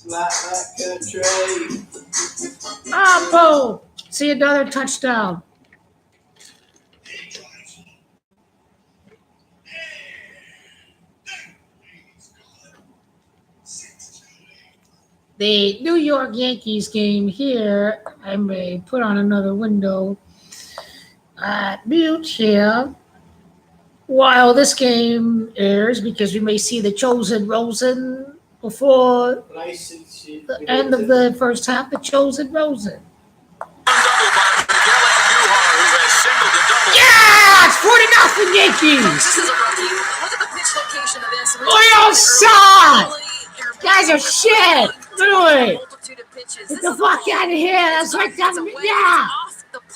Like a trade. Ah, boom. See another touchdown. The New York Yankees game here, I may put on another window. Mute here while this game airs because we may see the chosen Rosen before the end of the first half. The chosen Rosen. Yeah, it's 40-0 Yankees. This is a rookie. Look at the pitch location of this. Orioles suck. Guys are shit. Literally. Get the fuck out of here. That's right down the yeah.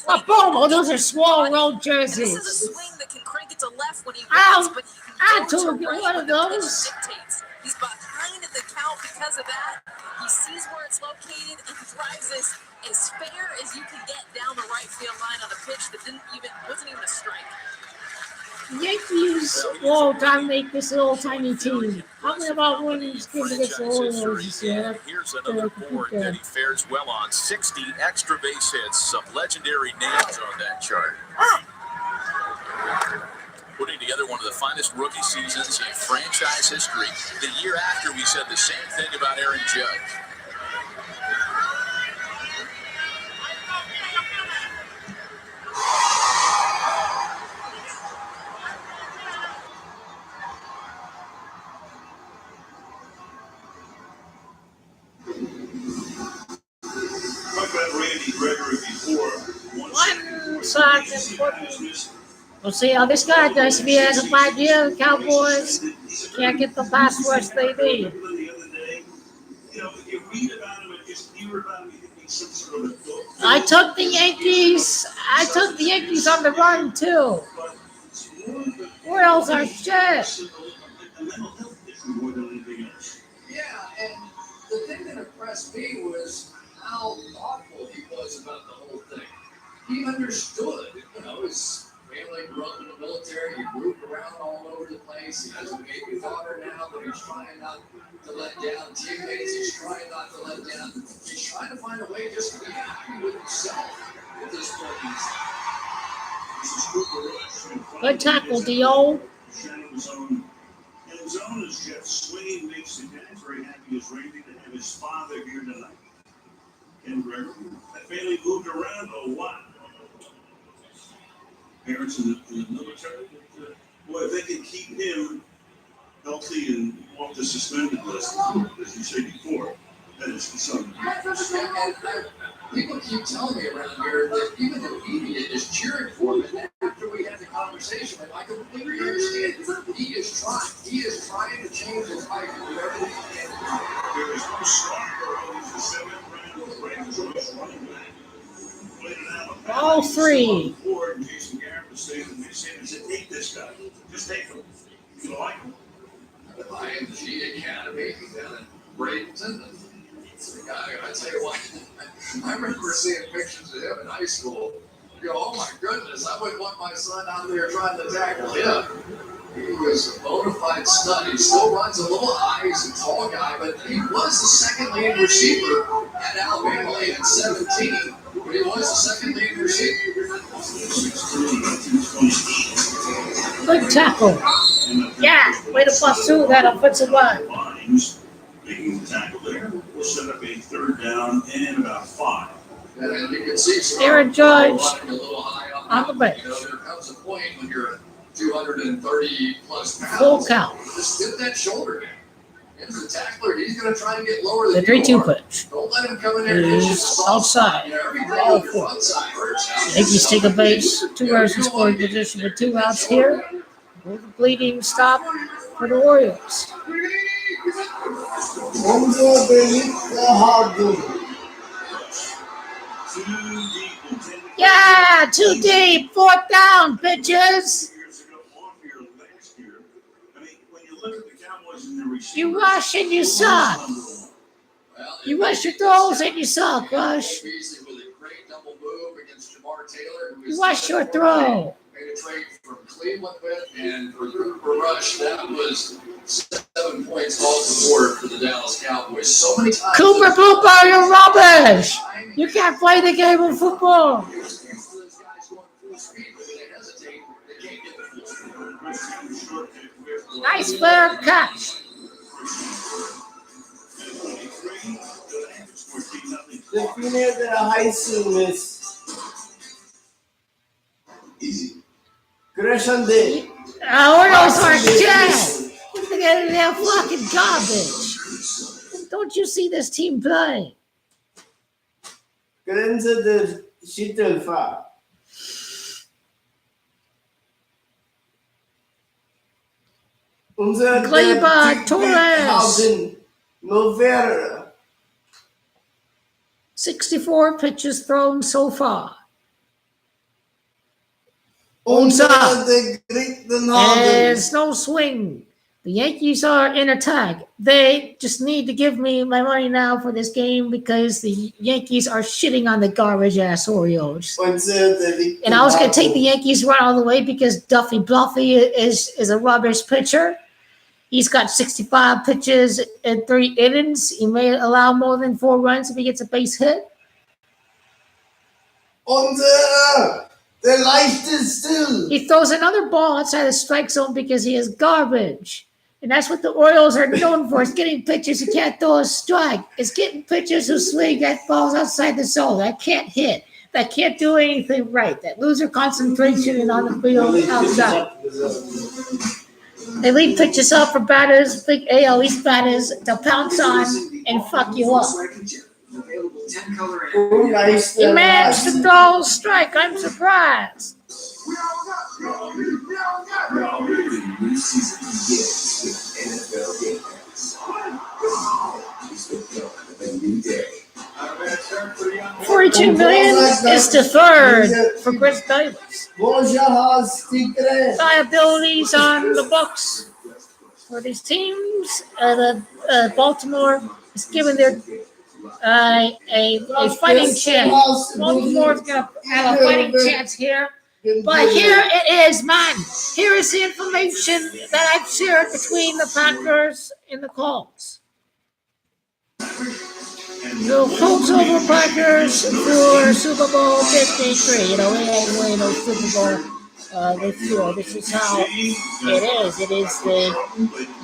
Oh, boom. Oh, those are small road jerseys. This is a swing that can crank it to left when he Ow. wins, but I took one of those. He's behind the count because of that. He sees where it's located and drives this as fair as you can get down the right field line on a pitch that wasn't even a strike. Yankees will dominate this little tiny team. How many about winning this game against the Orioles this year? Here's another board that he fares well on. 60 extra base hits. Some legendary names on that chart. Putting together one of the finest rookie seasons in franchise history. The year after, we said the same thing about Aaron Judge. We'll see how this guy does if he has a 5-year. The Cowboys can't get the pass rush they need. I took the Yankees. I took the Yankees on the run too. Orioles are shit. Yeah, and the thing that impressed me was how thoughtful he was about the whole thing. He understood, his family family, grew up in the military. He moved around all over the place. He has a baby daughter now that he's trying not to let down. Teammates, he's trying not to let down. He's trying to find a way just to be happy with himself at this point. Good tackle, Dio. Shadow zone. And zone is Jeff Sweeney makes the guys very happy as Randy to have his father here tonight. Ken Gregory. That family moved around a lot. Parents in the military. Boy, if they can keep him healthy and off the suspended list, as you said before, that is something. People keep telling me around here that even the media is cheering for him. And after we had the conversation, I completely understand. He is trying to change his life and do everything he can. There is no stronger. He's the seventh round ranked choice running back. All three. Jason Garrett was saying that they said, take this guy. Just take him. You like him. The IMG Academy down in Bradenton. I tell you what, I remember seeing pictures of him in high school. You go, oh my goodness, I wouldn't want my son out there trying to tackle him. He was a bona fide stud. He still runs a little high. He's a tall guy, but he was the second lead receiver at Alabama late at 17. But he was the second lead receiver. Good tackle. Yeah, way to bust through that offensive line. Making the tackle there. We'll set up a third down and about 5. And you can see Aaron Judge on the bench. You know, there comes a point when you're 230 plus pounds. Full count. Just get that shoulder down. And the tackler, he's going to try and get lower than The 3-2 pitch. Don't let him come in there and hit you Is outside. You know, every All day four. outside hurts. Yankees take a base. 2 runners in scoring position with 2 outs here. With the bleeding stop for the Orioles. Yeah, 2 deep, 4th down, bitches. You rush and you suck. You rush your throws and you suck, Rush. You rush your throw. Made a trade from Cleveland with, and for Cooper Rush, that was 7 points off the board for the Dallas Cowboys. So many times. Cooper Blooper, you're rubbish. You can't play the game of football. Nice fair catch. Define de la high school is Easy. Gresham Day. Orioles are dead. They're fucking garbage. Don't you see this team play? Grenze der Schittelfahrt. Unser Gleyber Torres. November. 64 pitches thrown so far. Unser And Griechenhagen. there's no swing. The Yankees are in attack. They just need to give me my money now for this game because the Yankees are shitting on the garbage-ass Orioles. And I was going to take the Yankees run all the way because Duffy Bluffy is a rubbish pitcher. He's got 65 pitches in 3 innings. He may allow more than 4 runs if he gets a base hit. The light is still. He throws another ball outside the strike zone because he is garbage. And that's what the Orioles are known for. It's getting pitchers who can't throw a strike. It's getting pitchers who swing at balls outside the zone. That can't hit. That can't do anything right. That lose their concentration and on the field outside. They leave pitches up for batters, big AL East batters, to pounce on and fuck you up. He managed to throw a strike. I'm surprised. $42 million is deferred for Chris Davis. Liabilities on the books for these teams. Baltimore is given their a fighting chance. Baltimore's going to have a fighting chance here But here it is, man. Here is the information that I've shared between the Packers and the Colts. The Colts over Packers for Super Bowl 53. You know, we ain't winning no Super Bowl this year. This is how it is. It is the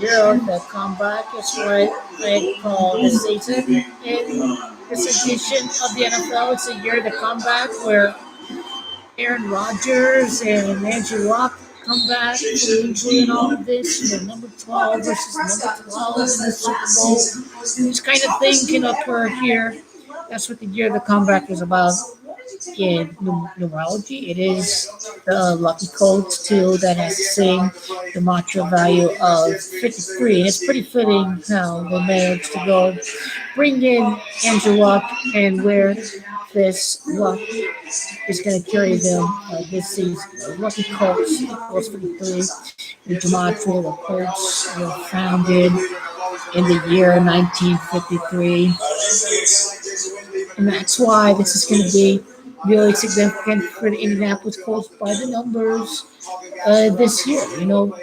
year of the comeback. It's what they call the season. In this edition of the NFL, it's a year of the comeback where Aaron Rodgers and Andrew Luck come back from injury and all of this. You know, number 12 versus number 12 in the Super Bowl. This kind of thing can occur here. That's what the year of the comeback is about in numerology. It is the lucky Colts, too, that has the same Gematria value of 53. And it's pretty fitting how they managed to go bring in Andrew Luck and where this luck is going to carry them this season. The lucky Colts equals 53. The Gematria, the Colts were founded in the year 1953. And that's why this is going to be really significant for the Indianapolis Colts by the numbers this year. You know,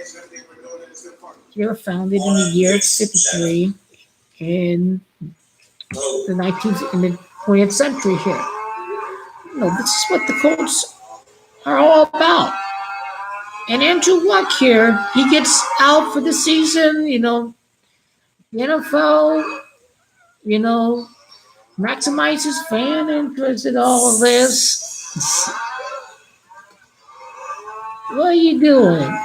they were founded in the year 53 in the 20th century here. You know, this is what the Colts are all about. And Andrew Luck here, he gets out for the season. You know, the NFL, you know, maximizes fan interest in all of this. What are you doing?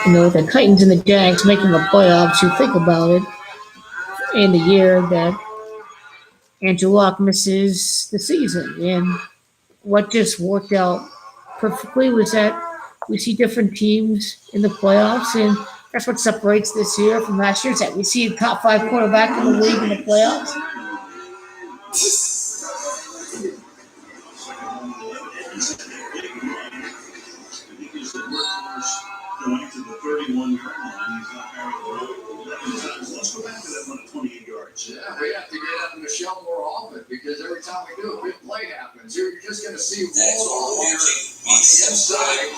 You know, the Titans and the Jags making the playoffs, you think about it, in the year that Andrew Luck misses the season. And what just worked out perfectly was that we see different teams in the playoffs, and that's what separates this year from last year. Is that we see a top 5 quarterback in the league in the playoffs. Going to the 31-yard line, he's not married the road 11 times. Let's go back to that one at 28 yards. Yeah, we have to get up in Michelle more often because every time we do a big play happens, you're just going to see walls here on the inside.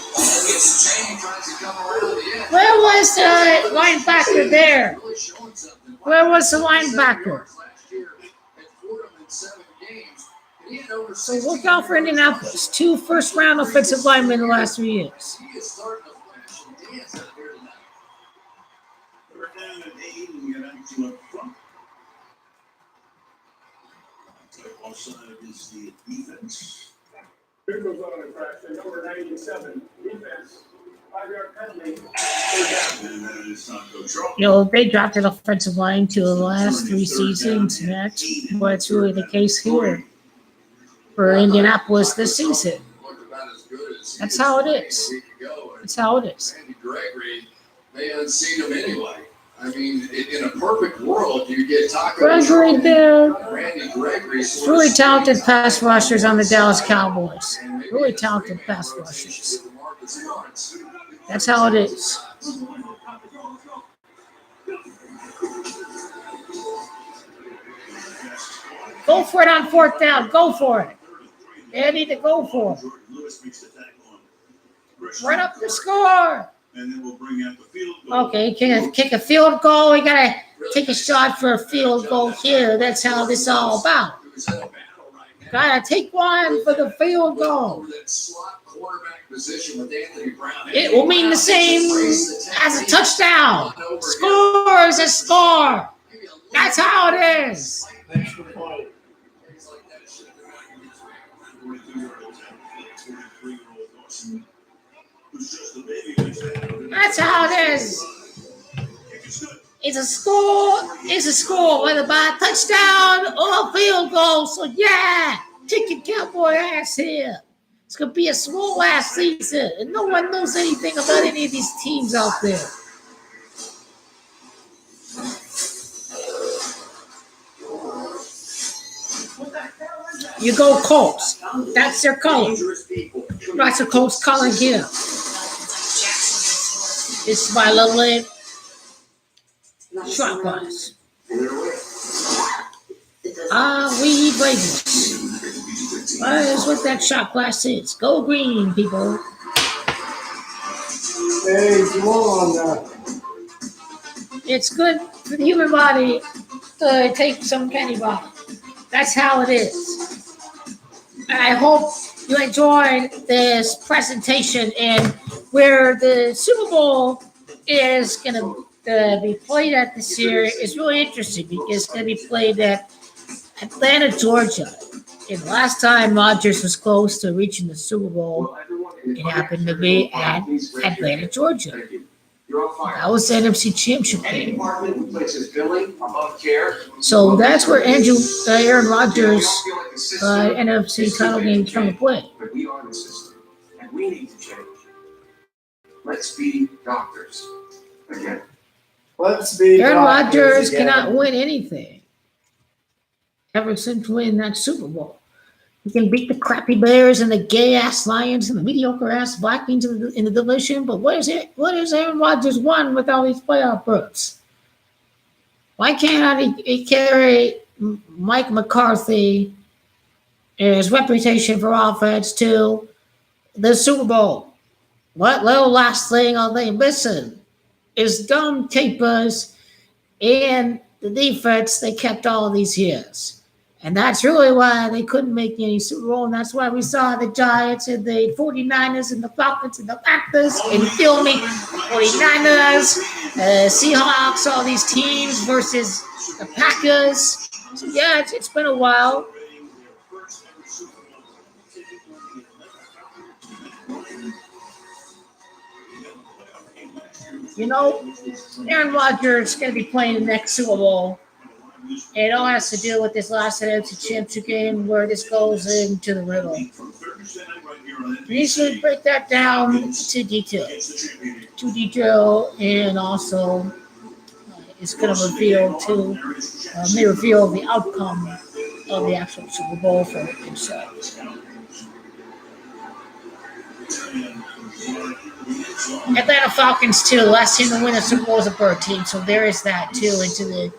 It's Cheney tries to come around the edge. Where was the linebacker there? Really showing something. Where was the linebacker? Last year at Fordham in 7 games. And he had over So look out for Indianapolis. 2 first-round offensive linemen in the last 3 years. He is starting to flash and dance out here tonight. We're down at 8 and we get Andrew up front. So offside is the defense. Here goes on infraction, number 97, defense, 5-yard penalty, third down. And that is Santo Trouble. You know, they dropped an offensive line to the last 3 seasons, and that's what's really the case here for Indianapolis this season. That's how it is. That's how it is. Randy Gregory, they unseat him anyway. I mean, in a perfect world, you get Taco Gregory there. Randy Gregory. Really talented pass rushers on the Dallas Cowboys. Really talented pass rushers. That's how it is. Go for it on 4th down. Go for it. They need to go for it. Run up the score. And then we'll bring out the field goal. Okay, kick a field goal. We gotta take a shot for a field goal here. That's how this is all about. Gotta take one for the field goal. It will mean the same as a touchdown. Score is a score. That's how it is. Extra point. That's how it is. It's a score. It's a score, whether by a touchdown or a field goal. So yeah, take your Cowboy ass here. It's gonna be a small ass season, and no one knows anything about any of these teams out there. You go Colts. That's their color. That's the Colts color here. It's my little shot glass. We Blazers. That is what that shot glass is. Go green, people. Hey, come on. It's good for the human body to take some penny bottle. That's how it is. I hope you enjoyed this presentation and where the Super Bowl is going to be played at this year is really interesting because it's going to be played at Atlanta, Georgia. And last time Rodgers was close to reaching the Super Bowl, it happened to be at Atlanta, Georgia. That was the NFC Championship game. So that's where Aaron Rodgers' NFC title game is going to play. But we are the system, and we need to change. Let's be doctors again. Let's be Aaron doctors Rodgers again. cannot win anything ever since winning that Super Bowl. He can beat the crappy Bears and the gay-ass Lions and the mediocre-ass Vikings in the division, but what has Aaron Rodgers won with all these playoff berths? Why can't he carry Mike McCarthy and his reputation for offense to the Super Bowl? What little last thing are they missing is gum tapers and the defense they kept all of these years. And that's really why they couldn't make any Super Bowl. And that's why we saw the Giants and the 49ers and the Falcons and the Panthers and filming 49ers, Seahawks, all these teams versus the Packers. So, yeah, it's been a while. You know, Aaron Rodgers is going to be playing the next Super Bowl. It all has to do with this last NFC Championship game where this goes into the riddle. We should break that down to detail. And also it's going to may reveal the outcome of the actual Super Bowl for himself. Atlanta Falcons, too. Last team to win the Super Bowl is a bird team, so there is that, too, into the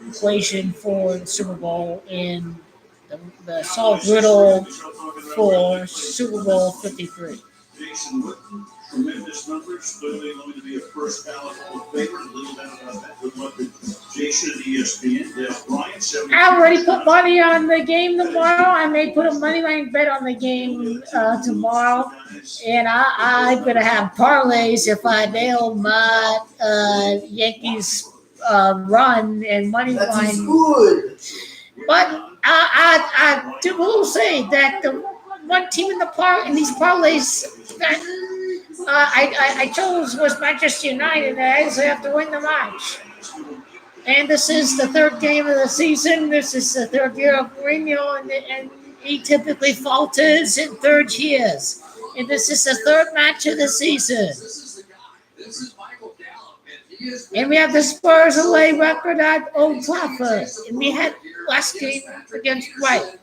equation for the Super Bowl and the solid riddle for Super Bowl 53. Jason Witten, tremendous numbers, clearly going to be a first ballot Hall of Famer. Little doubt about that. Good luck to Jason at ESPN. Yes, Brian, I already put money on the game tomorrow. I may put a money line bet on the game tomorrow. And I'm going to have parlays if I nail my Yankees run and money That's line. good. But I will say that the one team in these parlays that I chose was Manchester United, and I actually have to win the match. And this is the third game of the season. This is the third year of Mourinho, and he typically falters in third years. And this is the third match of the season. And we have the Spurs away record at Old Trafford. And we had last game against White.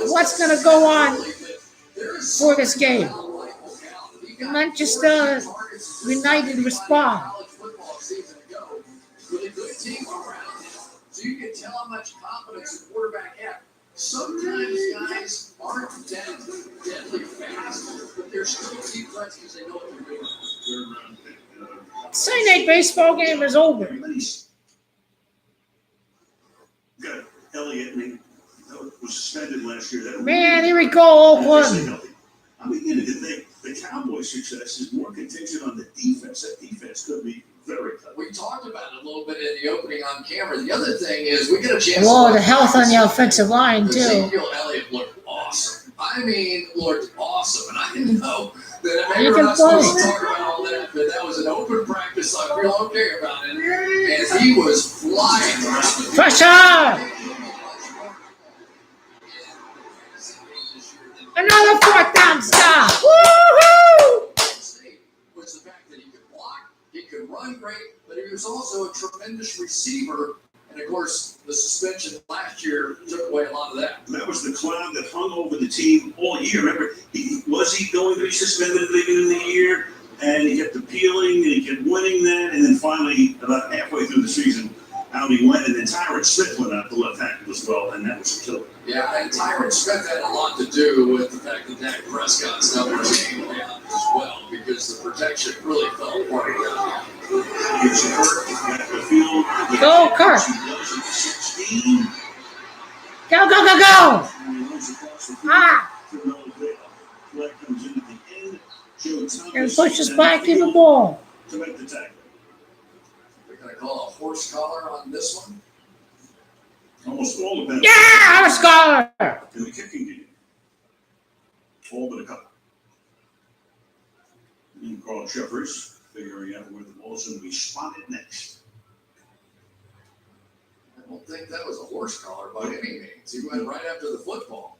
What's going to go on for this game? Manchester United respond. So you can tell how much confidence the quarterback has. Sometimes guys aren't deadly fast, but they're still deep threats because they know what they're doing. Sunday night baseball game is over. Got Elliott, was suspended last year. Man, here we go, Oakland. I'm beginning to think the Cowboys' success is more contingent on the defense. That defense could be very tough. We talked about it a little bit in the opening on camera. The other thing is we get a chance. Well, the health on the offensive line too. Ezekiel Elliott looked awesome. I mean, looked awesome, and I didn't know that maybe we're not supposed to talk about all that, but that was an open practice. So I feel okay about it, and he was flying around the field. Pressure! Another fourth down stop. Woohoo! Was the fact that he could block, he could run great, but he was also a tremendous receiver. And of course, the suspension last year took away a lot of that. That was the cloud that hung over the team all year. Remember, was he going to be suspended at the beginning of the year? And he kept appealing, and he kept winning that, and then finally, about halfway through the season, out he went, and then Tyron Smith went out the left tackle as well, and that was a killer. Yeah, and Tyron Smith had a lot to do with the fact that Dak Prescott's numbers came down as well, because the protection really fell apart around him. Here's Kirk at the field. Go, Kirk. 16. Go, go, go, go. Ah. And push us back to the ball. To make the tackle. They're going to call a horse collar on this one. Almost all of them. Yeah, our scholar. In the kicking game. All but a couple. And Carl Jeffers figuring out where the ball's going to be spotted next. I don't think that was a horse collar by any means. He went right after the football.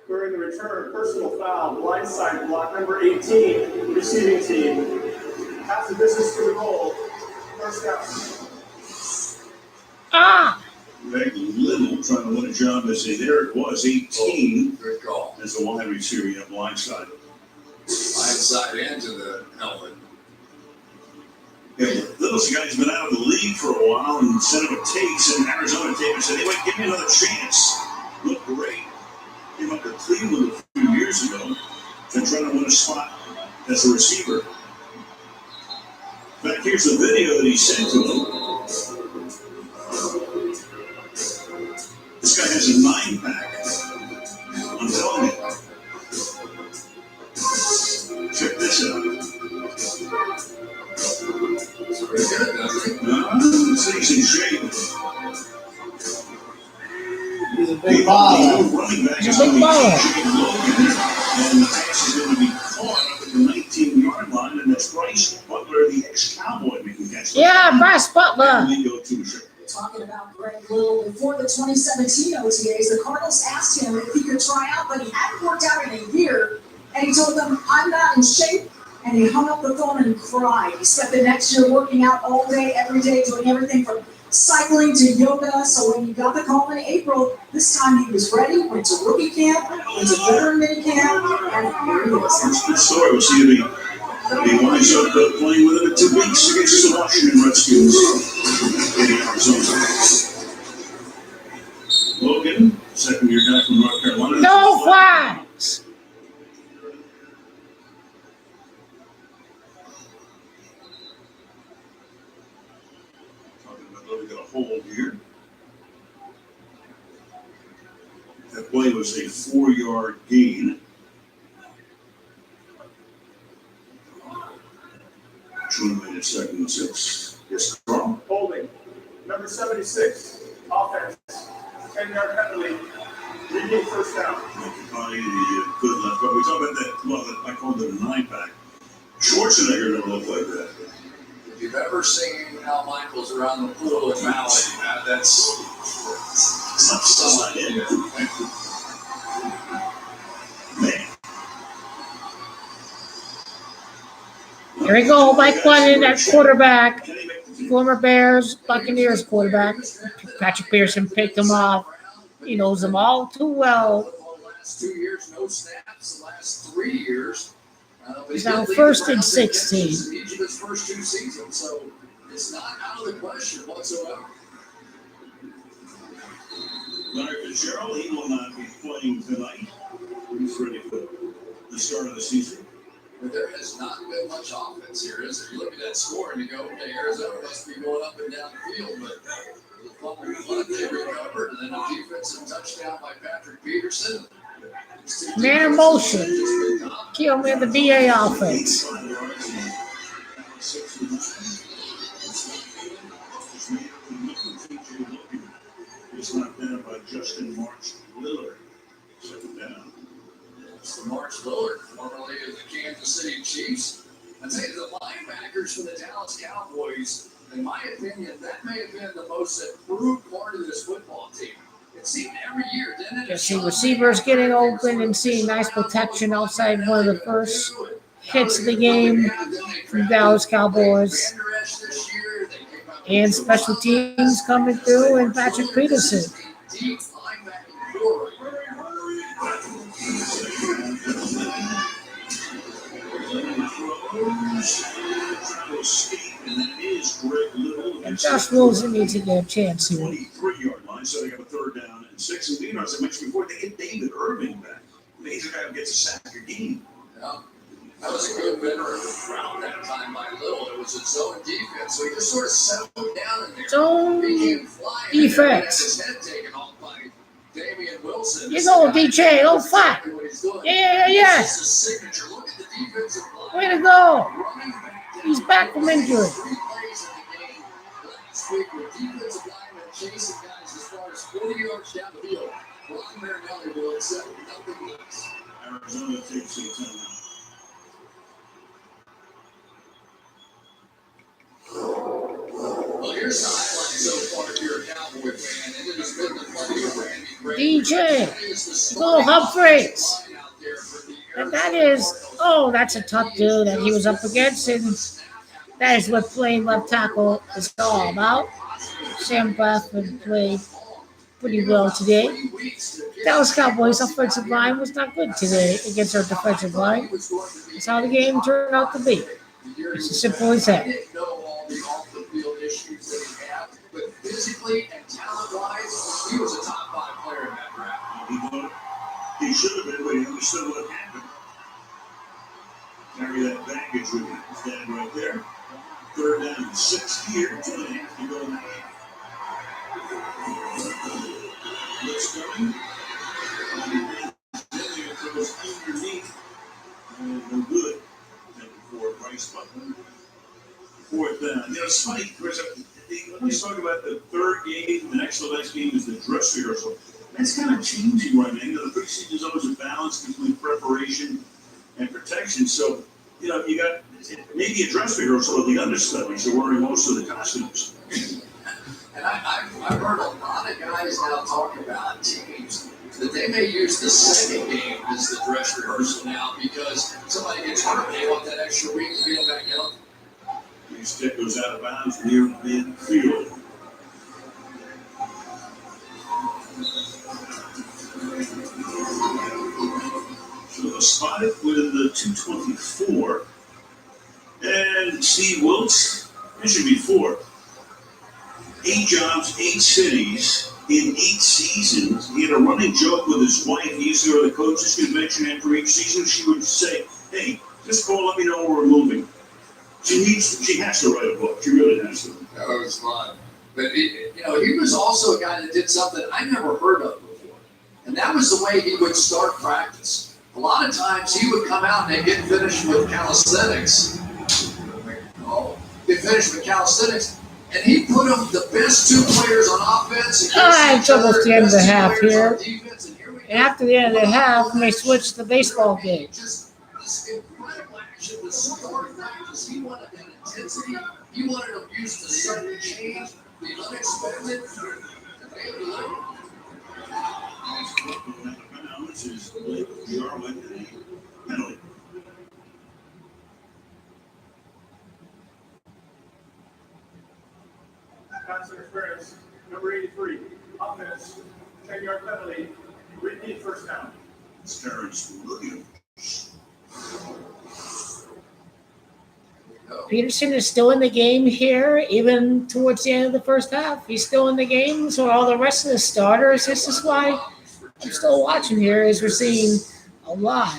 During the return, personal foul, blindside block number 18, receiving team. Pass the distance to the goal. First down. Ah. Greg Little trying to win a job as there it was, 18. Good call. As the wide receiver, you have blindside. Blindside into the helmet. Yeah, Little's a guy who's been out of the league for a while and sent him a takes, and Arizona came and said, hey, wait, give me another chance. Looked great. Came up to Cleveland a few years ago and trying to win a spot as a receiver. Back here's the video that he sent to him. This guy has a 9-pack. I'm telling you. Check this out. It's pretty good, doesn't it? This thing's in shape. He's a big baller. He's a big baller. And the pass is going to be caught up at the 19-yard line, and that's Bryce Butler, the ex-Cowboy, making catch. Yeah, Bryce Butler. And we go to the show. Talking about Greg Little, before the 2017 OTAs, the Cardinals asked him if he could try out, but he hadn't worked out in a year, and he told them, I'm not in shape, and he hung up the phone and cried. He spent the next year working out all day, every day, doing everything from cycling to yoga. So when he got the call in April, this time he was ready, went to rookie camp, went to veteran mini camp, and here he is. That's the story. We'll see if he winds up playing with him in 2 weeks against the Washington Redskins in Arizona. Logan, second-year guy from North Carolina. No flags. Talking about Logan got a hold here. That play was a 4-yard gain. Made it 2nd and 6. Yes, Carl. Holding. Number 76. Offense. 10-yard penalty. Regain first down. Occupying the good left. But we talk about that, well, I called it a 9-pack. Schwarzenegger never looked like that. If you've ever seen Al Michaels around the pool in Maui, that's not it. Man. Here we go, Mike Glennon at quarterback. Former Bears, Buccaneers quarterback. Patrick Pearson picked him off. He knows them all too well. The last 2 years, no snaps. The last 3 years. He's now 1st and 16. Each of his first 2 seasons, so it's not out of the question whatsoever. Leonard Fitzgerald, he will not be playing tonight. He's ready for the start of the season. But there has not been much offense here, is there? You look at that score and you go, okay, Arizona must be going up and down the field, but the fumble punt they recovered, and then a defensive touchdown by Patrick Peterson. Man in motion. Kill me in the BA offense. It's knocked down by Justin March Lillard. Second down. It's the March Lillard, formerly of the Kansas City Chiefs. I tell you, the linebackers for the Dallas Cowboys, in my opinion, that may have been the most improved part of this football team. It seemed every year, didn't it? Just see receivers getting open and seeing nice protection outside one of the first hits of the game from Dallas Cowboys. And special teams coming through, and Patrick Peterson. And Josh Rosen needs to get a chance here. 23-yard line, setting up a 3rd down and 6. And as I mentioned before, they get David Irving back. Major guy who gets a sack a game. Yeah. That was a good veteran around that time by Little. It was a zone defense, so he just sort of settled down in there. Zone Became flying. defense. His head taken off by Damian Wilson. You go, DJ. Oh, fuck. Yeah, yeah. This is a signature. Look at the defensive line. Way to go. Running back. He's back from injury. 3 plays in the game last week with defensive linemen chasing guys as far as 40 yards down the field. Ron Marinelli will accept nothing less. Arizona takes a timeout. Well, here's the highlight so far if you're a Cowboy fan, and it has been the play of Randy Gregory. DJ. Little Humphreys. And that is, that's a tough dude that he was up against. And that is what playing left tackle is all about. Sam Bradford played pretty well today. Dallas Cowboys offensive line was not good today against our defensive line. That's how the game turned out to be. It's as simple as that. I didn't know all the off-the-field issues that he had, but physically and talent-wise, he was a top 5 player in that draft. He should have been, but he understood what happened. Carry that baggage with him. Stand right there. 3rd down and 6 here. 2.5 to go in the game. Blitz coming. Throws underneath. And no good. For Bryce Butler. 4th down. It's funny, Chris, when we talk about the 3rd game, the next game is the dress rehearsal. That's kind of changing right now. The preseason is always a balance between preparation and protection. So, you got maybe a dress rehearsal of the understudies are wearing most of the costumes. And I've heard a lot of guys now talk about teams that they may use the second game as the dress rehearsal now because somebody gets hurt and they want that extra week to get back healthy. The stick goes out of bounds near midfield. So spotted with the 224. And Steve Wilkes, it should be 4. 8 jobs, 8 cities, in 8 seasons. He had a running joke with his wife. He used to go to the coaches convention after each season. She would say, hey, just call, let me know where we're moving. She has to write a book. She really has to. That was fun. But, he was also a guy that did something I never heard of before. And that was the way he would start practice. A lot of times he would come out and they'd get finished with calisthenics. And he put them, the best 2 players on offense. All right, it's almost the end of the half here. And after the end of the half, they switched to baseball game. Just this incredible action, this smart practice. He wanted that intensity. He wanted them used to sudden change, the unexpected. And they delivered. Pass interference, number 83, offense, 10-yard penalty, repeat 1st down. It's Terrence Williams. Peterson is still in the game here, even towards the end of the first half. He's still in the game, so all the rest of the starters, this is why I'm still watching here, is we're seeing a lot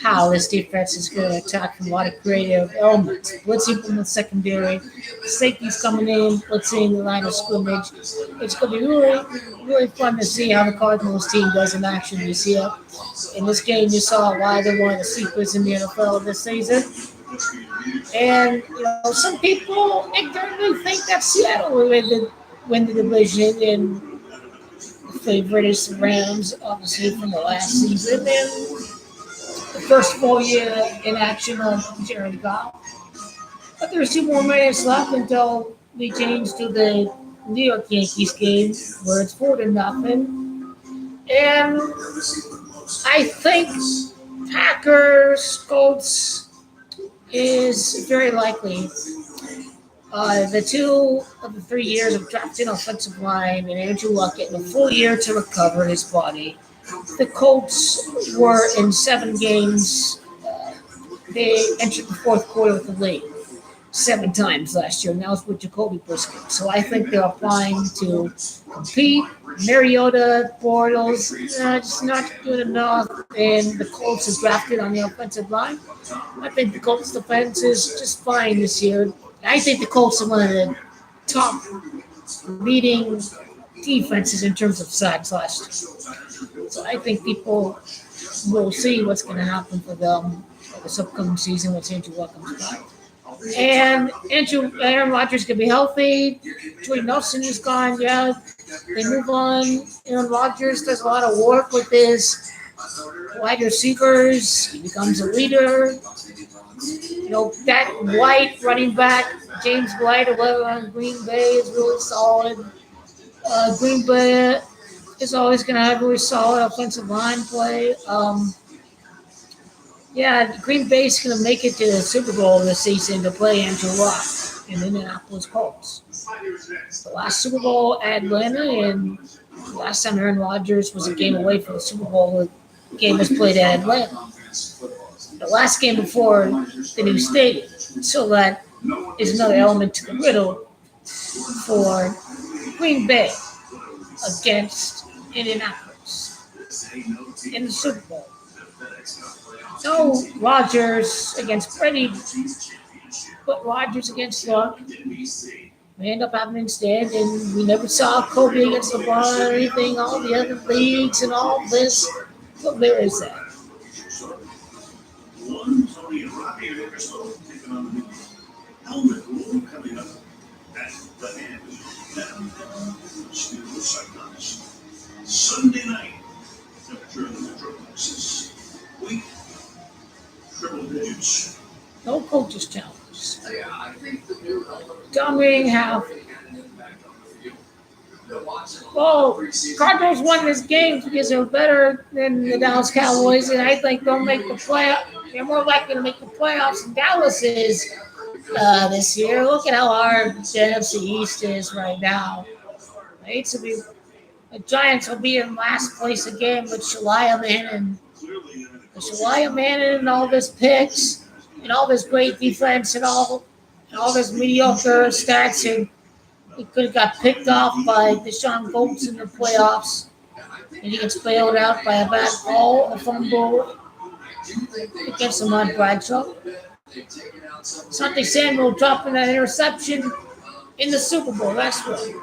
how this defense is going to attack from a lot of creative elements. Blitzing from the secondary, safeties coming in, blitzing the line of scrimmage. It's going to be really, really fun to see how the Cardinals team does in action this year. In this game, you saw why they're one of the secrets in the NFL this season. And, some people ignorantly think that Seattle will win the division, and the favorite is the Rams, obviously, from the last season. And the first full year in action on Jared Goff. But there's 2 more minutes left until we change to the New York Yankees game where it's 4-0. And I think Packers, Colts is very likely. The 2 of the 3 years of drafting offensive line and Andrew Luck getting a full year to recover his body. The Colts were in 7 games. They entered the 4th quarter with the lead. 7 times last year, and that was with Jacoby Brisket. So I think they're applying to compete. Mariota, Bortles, just not good enough, and the Colts have drafted on the offensive line. I think the Colts defense is just fine this year. I think the Colts are one of the top leading defenses in terms of sacks last year. So I think people will see what's going to happen for them this upcoming season once Andrew Luck comes back. And Aaron Rodgers can be healthy. Joey Nelson is gone. Yeah, they move on. Aaron Rodgers does a lot of work with his wide receivers. He becomes a leader. That White running back, James White, or whatever, on Green Bay is really solid. Green Bay is always going to have really solid offensive line play. Green Bay's going to make it to the Super Bowl this season to play Andrew Luck in the Indianapolis Colts. The last Super Bowl at Atlanta, and the last time Aaron Rodgers was a game away from the Super Bowl, the game was played at Atlanta. The last game before the new stadium. So that is another element to the riddle for Green Bay against Indianapolis in the Super Bowl. No Rodgers against Brady, but Rodgers against Luck. We end up having instead, and we never saw Kobe against LeBron or anything, all the other leagues and all this. So there is that. One Tony and Robbie are taking on the new helmet rule coming up at the end. Studio Cyclones. Sunday night. Temperature in the metropolis. Week. Triple digits. No coaches challenges. Yeah, I think the new helmet Dominating half. Well, Cardinals won this game because they're better than the Dallas Cowboys, and I think they'll make the playoff. They're more likely to make the playoffs than Dallas is this year. Look at how hard the NFC East is right now. The Giants will be in last place again with Shalia Manning and all this picks and all this great defense and all this mediocre stats, and he could have got picked off by Deshaun Colts in the playoffs, and he gets bailed out by a bad call, a fumble against Ahmad Bradshaw. Asante Samuel dropping that interception in the Super Bowl. That's right.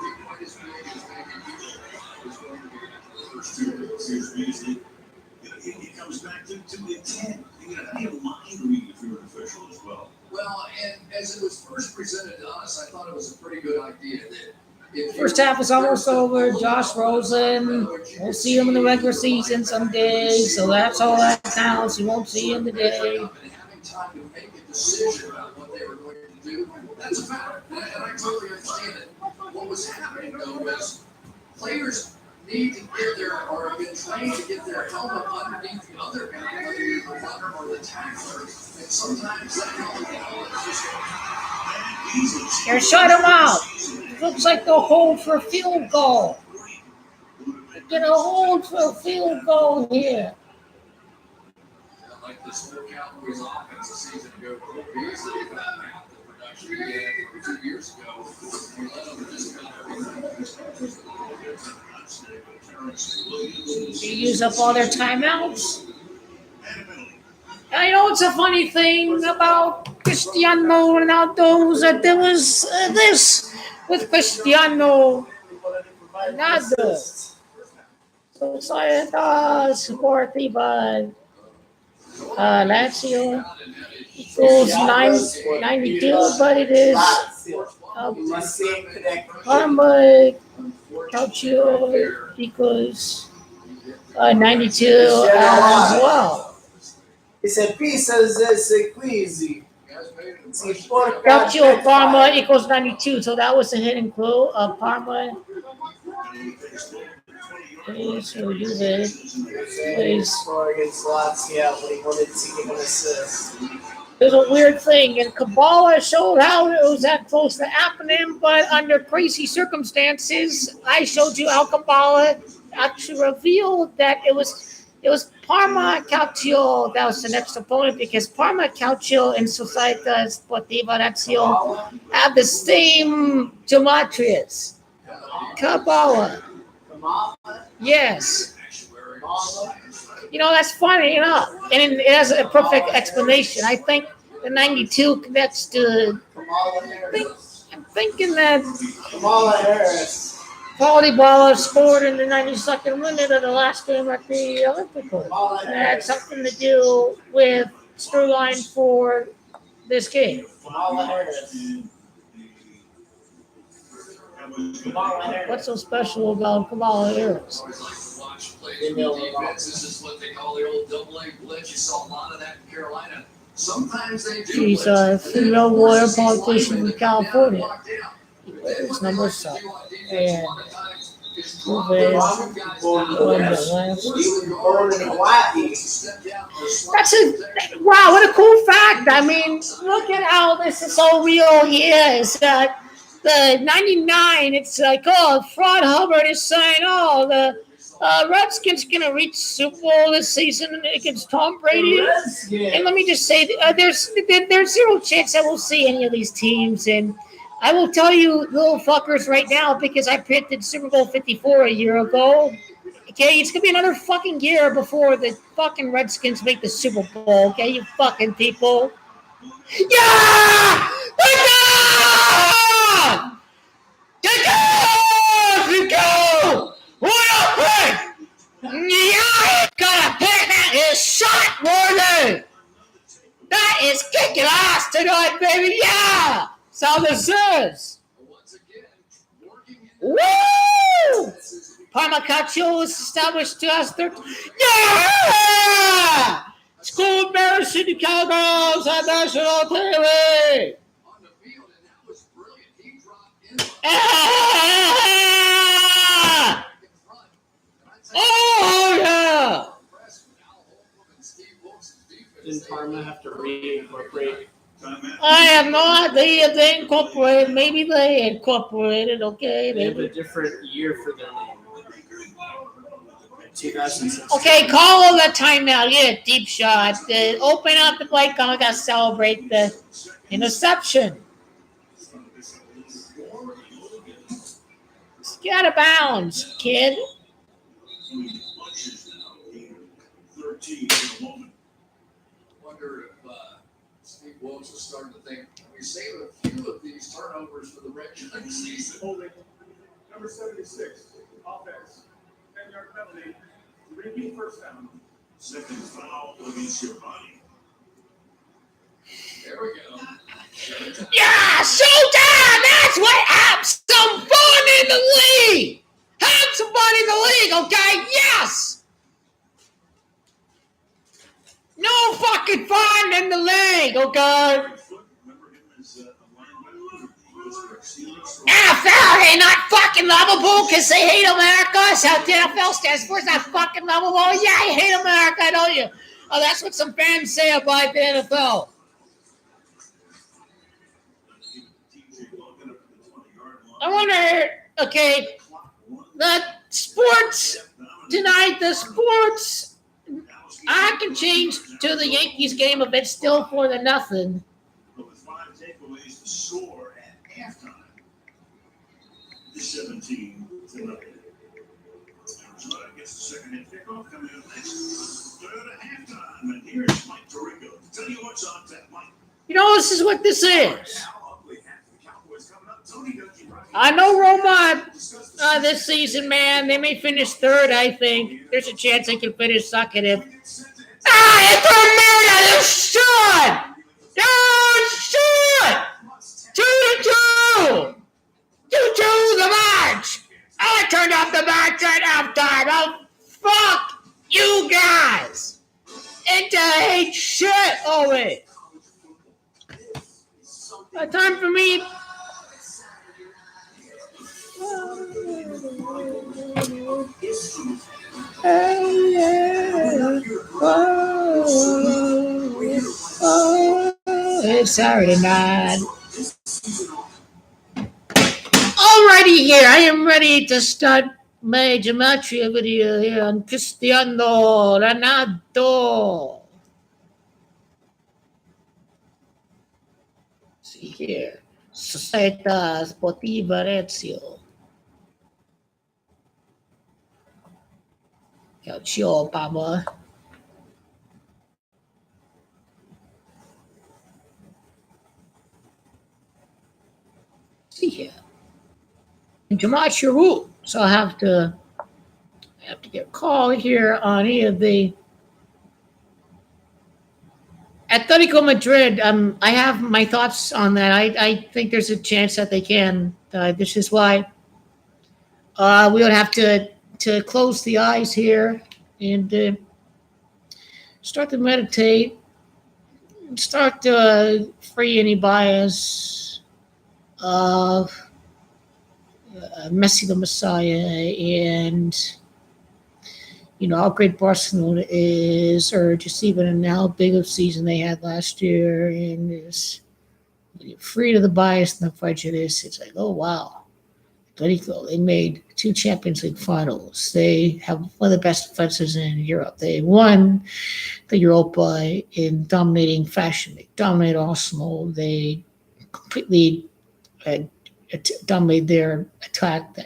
It comes back to intent. How do you mind read if you're an official as well? Well, and as it was first presented to us, I thought it was a pretty good idea that First half is almost over. Josh Rosen, we'll see him in the regular season someday, so that's all that counts. You won't see him today. having time to make a decision about what they were going to do, that's a fact. And I totally understand it. What was happening, though, was players need to get or have been trained to get their helmet underneath the other guy, whether you're the runner or the tackler. And sometimes that helmet is just Here, shut him out. It looks like they'll hold for a field goal. Get a hold for a field goal here. like this whole Cowboys offense a season ago. Cole Beasley got half the production he had 2 years ago. We let him just cut everything. They use up all their timeouts. I know it's a funny thing about Cristiano Ronaldo was that there was this with Cristiano Ronaldo. So sorry, support the Lazio equals 92, but it is Parma Calcio equals 92 as well. Esse pizzas esse quiz. Calcio Parma equals 92, so that was a hidden clue. Parma is who you did. Please. Against Lazio when he wanted to give an assist. There's a weird thing, and Kabbalah showed how it was that close to happening, but under crazy circumstances, I showed you how Kabbalah actually revealed that it was Parma Calcio, that was the next opponent because Parma Calcio and Società Sportiva Lazio have the same gematrias. Kabbalah. Yes. That's funny enough. And it has a perfect explanation. I think the 92 connects to. I'm thinking that Kamala Harris. volleyball scored in the 92nd minute of the last game at the Olympics. It had something to do with storyline for this game. Kamala Harris. What's so special about Kamala Harris? Defense. This is what they call the old double-A blitz. You saw a lot of that in Carolina. Sometimes they do. She's a female lawyer politician from California. His numbers suck. And that's wow, what a cool fact. I mean, look at how this is so real he is. The 99, it's like, Fraud Hubbard is saying, the Redskins going to reach Super Bowl this season against Tom Brady. And let me just say, there's zero chance I will see any of these teams. And I will tell you, little fuckers, right now, because I predicted Super Bowl 54 a year ago. Okay, it's going to be another fucking year before the fucking Redskins make the Super Bowl. Okay, you fucking people. Yeah! Go! What a pick! Yeah, got a pick. That is shot worthy. That is kicking ass tonight, baby. Yeah! That's how this is. Woo! Parmacaccio was established 2013. Yeah! School embarrassing the Cowboys on national TV. Ah! Oh, yeah! Didn't Parma have to reincorporate? I have no idea if they incorporated. Maybe they incorporated, okay? They have a different year for their name. 2016. Okay, call the timeout. Yeah, deep shot. Open up the play. I got to celebrate the interception. Get out of bounds, kid. Wonder if Steve Wilkes is starting to think we save a few of these turnovers for the regular season. Holding number 76, offense, 10-yard penalty, repeat first down. Second foul against your body. There we go. Yeah, showtime! That's what have some fun in the league! Have some fun in the league, okay? Yes! No fucking fun in the league, okay? NFL ain't not fucking lovable because they hate America. That's how the NFL stands for. It's not fucking lovable. Yeah, you hate America, don't you? Oh, that's what some fans say about the NFL. I wonder, okay, the sports tonight, I can change to the Yankees game if it's still 4-0. With 5 takeaways, the score at halftime is 17-0. Arizona gets the second hit kickoff coming up next. Third at halftime, and here's Mike Tirico to tell you what's on tap, Mike. This is what this is. I know Roma this season, man. They may finish third, I think. There's a chance they can finish second if. It's a murder! You should! You should! 2-2! 2-2 the match! I turned off the match at halftime. Oh, fuck you guys! Into hate shit! Oh, wait. Time for me. It's Saturday night. Alrighty here. I am ready to start my Gematria video here on Cristiano Ronaldo. See here. Società Sportiva Arezzo. Calcio Obama. See here. Gematria rule. So I have to get a call here on any of the Atletico Madrid. I have my thoughts on that. I think there's a chance that they can. This is why we would have to close the eyes here and start to meditate, start to free any bias of Messi the Messiah and how great Barcelona is, or just even how big of a season they had last year, and is free to the bias and the prejudice. It's like, oh wow, Atletico, they made 2 Champions League finals. They have one of the best defenses in Europe. They won the Europa in dominating fashion. They dominated Arsenal. They completely dominated their attack.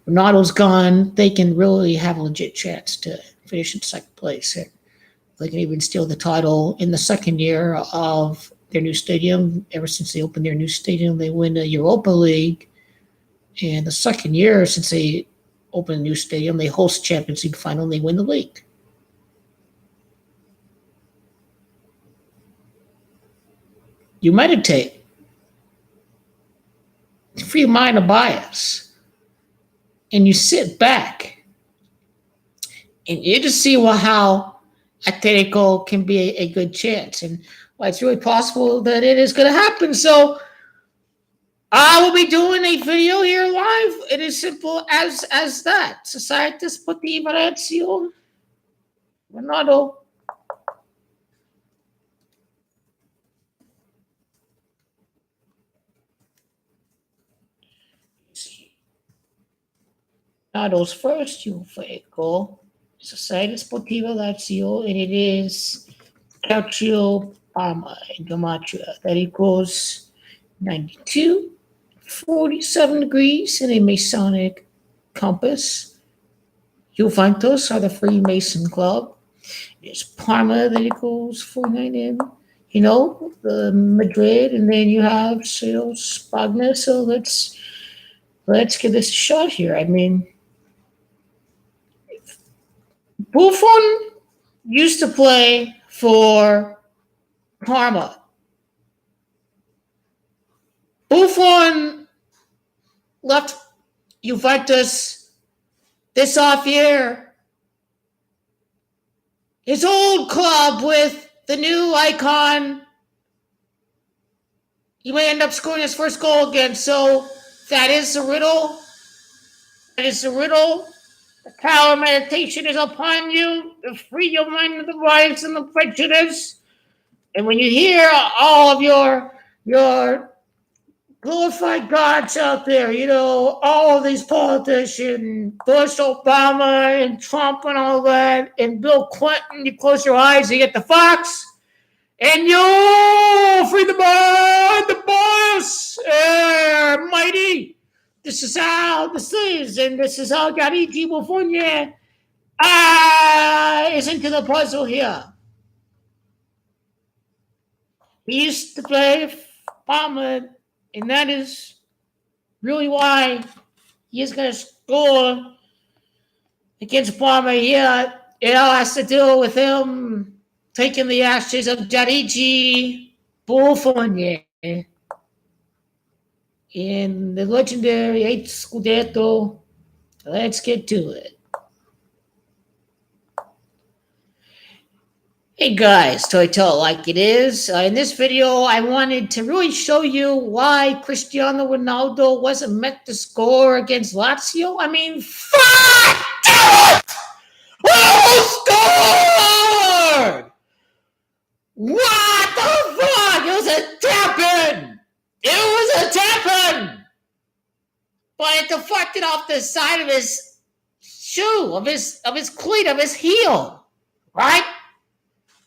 Ronaldo's gone. They can really have a legit chance to finish in second place. And they can even steal the title in the second year of their new stadium. Ever since they opened their new stadium, they win the Europa League. And the second year since they opened a new stadium, they host Champions League final and they win the league. You meditate. Free your mind of bias. And you sit back and you just see how Atletico can be a good chance. And it's really possible that it is going to happen. So I will be doing a video here live. It is simple as that. Società Sportiva Arezzo. Ronaldo. Ronaldo's first UEFA goal. Società Sportiva Lazio, and it is Calcio Parma in Gematria. That equals 92, 47 degrees in a Masonic compass. Juventus are the Freemason club. There's Parma that equals 49 in, the Madrid, and then you have Spagna. So let's give this a shot here. I mean, Buffon used to play for Parma. Buffon left Juventus this off year. His old club with the new icon. He may end up scoring his first goal again. So that is the riddle. That is the riddle. The power of meditation is upon you to free your mind of the bias and the prejudice. And when you hear all of your glorified gods out there, all of these politicians, Bush, Obama, and Trump and all that, and Bill Clinton, you close your eyes, you get the fox, and you free the mind, the bias, mighty. This is how this is, and this is how Garigi Buffon is into the puzzle here. He used to play Parma, and that is really why he is going to score against Parma here. It all has to do with him taking the ashes of Garigi Buffon in the legendary 8th Scudetto. Let's get to it. Hey guys, Toy Tell like it is. In this video, I wanted to really show you why Cristiano Ronaldo wasn't meant to score against Lazio. I mean, fuck! Who scored? What the fuck? It was a tap-in! It was a tap-in! But it deflected off the side of his shoe, of his cleat, of his heel, right?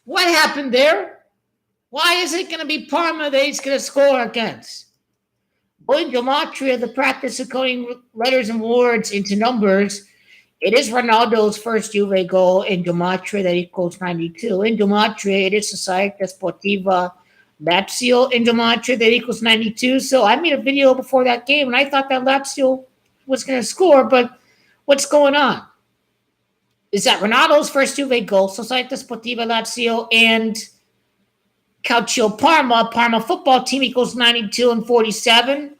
What happened there? Why is it going to be Parma that he's going to score against? Well, in Gematria, the practice of coding letters and words into numbers, it is Ronaldo's first Juve goal in Gematria that equals 92. In Gematria, it is Società Sportiva Lazio in Gematria that equals 92. So I made a video before that game, and I thought that Lazio was going to score, but what's going on? Is that Ronaldo's first Juve goal, Società Sportiva Lazio, and Calcio Parma football team equals 92 and 47.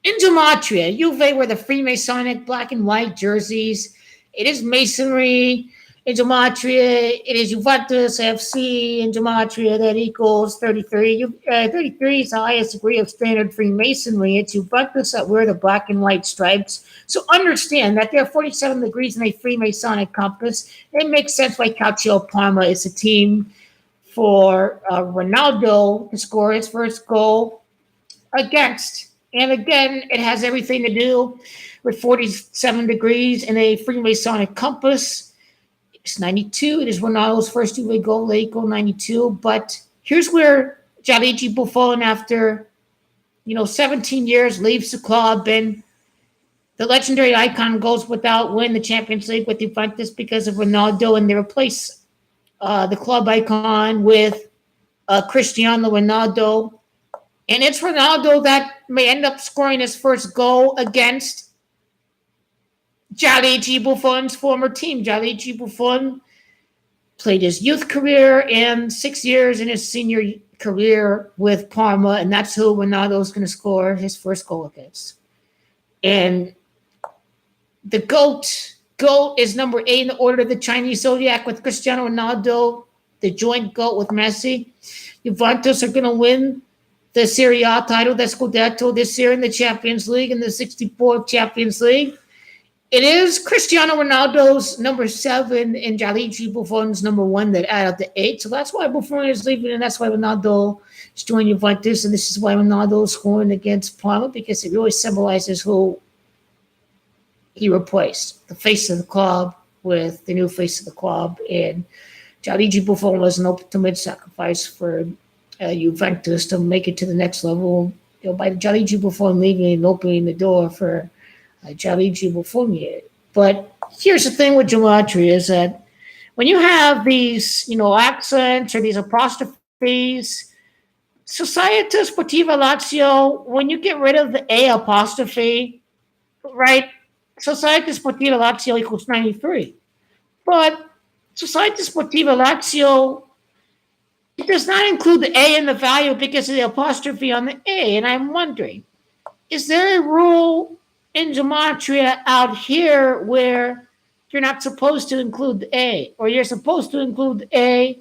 In Gematria, Juve wear the Freemasonic black and white jerseys. It is masonry. In Gematria, it is Juventus FC. In Gematria, that equals 33. 33 is the highest degree of standard Freemasonry. It's Juventus that wear the black and white stripes. So understand that there are 47 degrees in a Freemasonic compass. It makes sense why Calcio Parma is a team for Ronaldo to score his first goal against. And again, it has everything to do with 47 degrees in a Freemasonic compass. It's 92. It is Ronaldo's first Juve goal, they equal 92. But here's where Gianluigi Buffon, after 17 years, leaves the club, and the legendary icon goes without win the Champions League with Juventus because of Ronaldo, and they replace the club icon with Cristiano Ronaldo. And it's Ronaldo that may end up scoring his first goal against Gianluigi Buffon's former team. Gianluigi Buffon played his youth career and 6 years in his senior career with Parma, and that's who Ronaldo's going to score his first goal against. And the GOAT is number 8 in the order of the Chinese zodiac with Cristiano Ronaldo, the joint GOAT with Messi. Juventus are going to win the Serie A title, the Scudetto, this year in the Champions League, in the 64th Champions League. It is Cristiano Ronaldo's number 7 and Gianluigi Buffon's number 1 that add up to 8. So that's why Buffon is leaving, and that's why Ronaldo is joining Juventus, and this is why Ronaldo is scoring against Parma, because it really symbolizes who he replaced, the face of the club with the new face of the club. And Gianluigi Buffon was an ultimate sacrifice for Juventus to make it to the next level, by Gianluigi Buffon leaving and opening the door for Gianluigi Buffon. But here's the thing with Gematria is that when you have these, accents or these apostrophes, Società Sportiva Lazio, when you get rid of the A apostrophe, right, Società Sportiva Lazio equals 93. But Società Sportiva Lazio, it does not include the A in the value because of the apostrophe on the A. And I'm wondering, is there a rule in Gematria out here where you're not supposed to include the A, or you're supposed to include the A?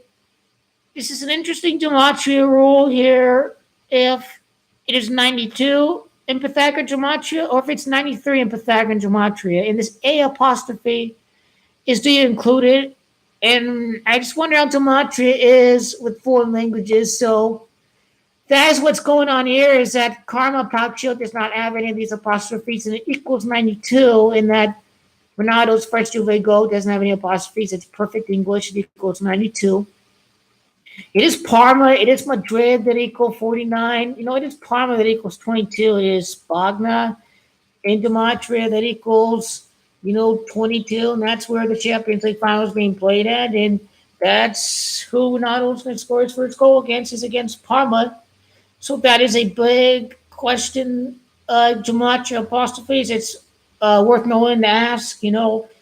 This is an interesting Gematria rule here. If it is 92 in Pythagorean Gematria, or if it's 93 in Pythagorean Gematria, and this A apostrophe is, do you include it? And I just wonder how Gematria is with foreign languages. So that is what's going on here, is that Karma Calcio does not have any of these apostrophes, and it equals 92, and that Ronaldo's first Juve goal doesn't have any apostrophes. It's perfect English. It equals 92. It is Parma. It is Madrid that equal 49. It is Parma that equals 22. It is Spagna in Gematria that equals 22, and that's where the Champions League final is being played at, and that's who Ronaldo's going to score his first goal against, is against Parma. So that is a big question. Gematria apostrophes, it's worth knowing to ask,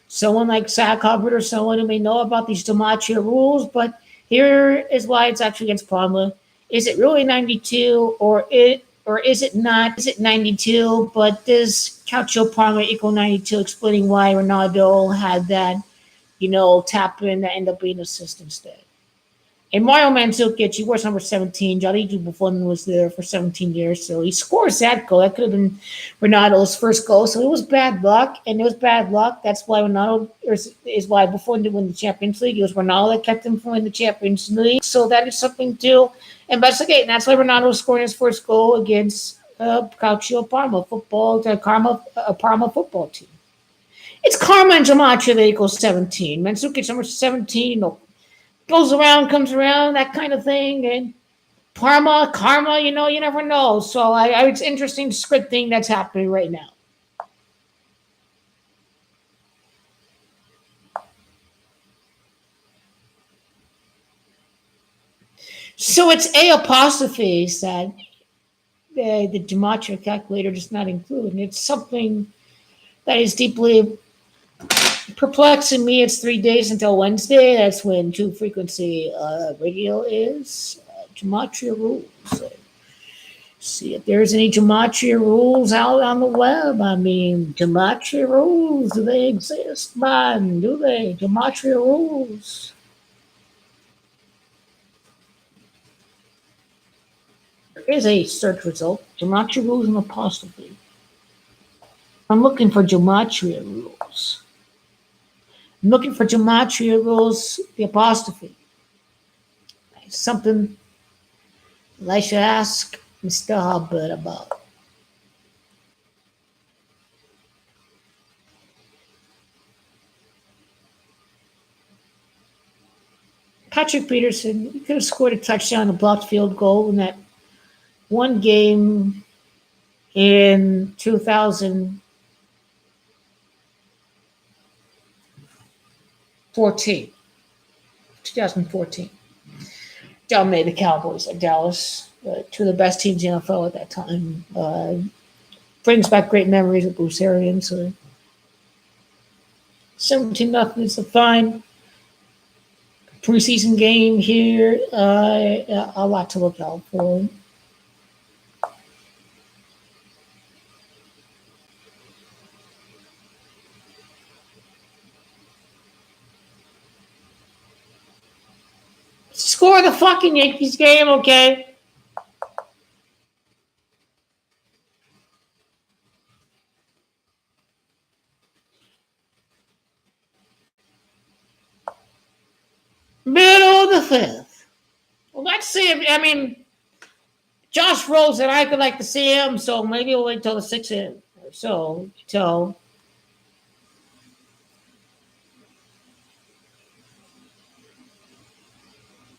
someone like Zach Hubbard or someone who may know about these Gematria rules. But here is why it's actually against Parma. Is it really 92, or is it not? Is it 92? But does Calcio Parma equal 92? Explaining why Ronaldo had that, tap in that ended up being assist instead. And Mario Mandzukic, he wears number 17. Gianluigi Buffon was there for 17 years, so he scores that goal. That could have been Ronaldo's first goal. So it was bad luck, and it was bad luck. That's why Ronaldo is why Buffon didn't win the Champions League. It was Ronaldo that kept him from winning the Champions League. So that is something to investigate, and that's why Ronaldo was scoring his first goal against Calcio Parma football, the Parma football team. It's karma and gematria that equals 17. Mansuki's number 17 goes around, comes around, that kind of thing. And karma, you never know. So it's interesting scripting that's happening right now. So it's A apostrophes that the gematria calculator does not include. And it's something that is deeply perplexing me. It's 3 days until Wednesday. That's when two frequency radio is. Gematria rules. See if there's any gematria rules out on the web. I mean, gematria rules, do they exist, man? Do they? Gematria rules. There is a search result. Gematria rules and apostrophe. I'm looking for gematria rules. I'm looking for gematria rules, the apostrophe. Something I should ask Mr. Hubbard about. Patrick Peterson, he could have scored a touchdown, a blocked field goal in that one game in 2014. 2014. Dominated the Cowboys at Dallas, two of the best teams in the NFL at that time. Brings back great memories of Bruce Arians. 17-0 is a fine preseason game here. A lot to look out for. Score the fucking Yankees game, okay? Middle of the fifth. Well, let's see. I mean, Josh Rosen, I could like to see him, so maybe we'll wait till the 6th inning or so.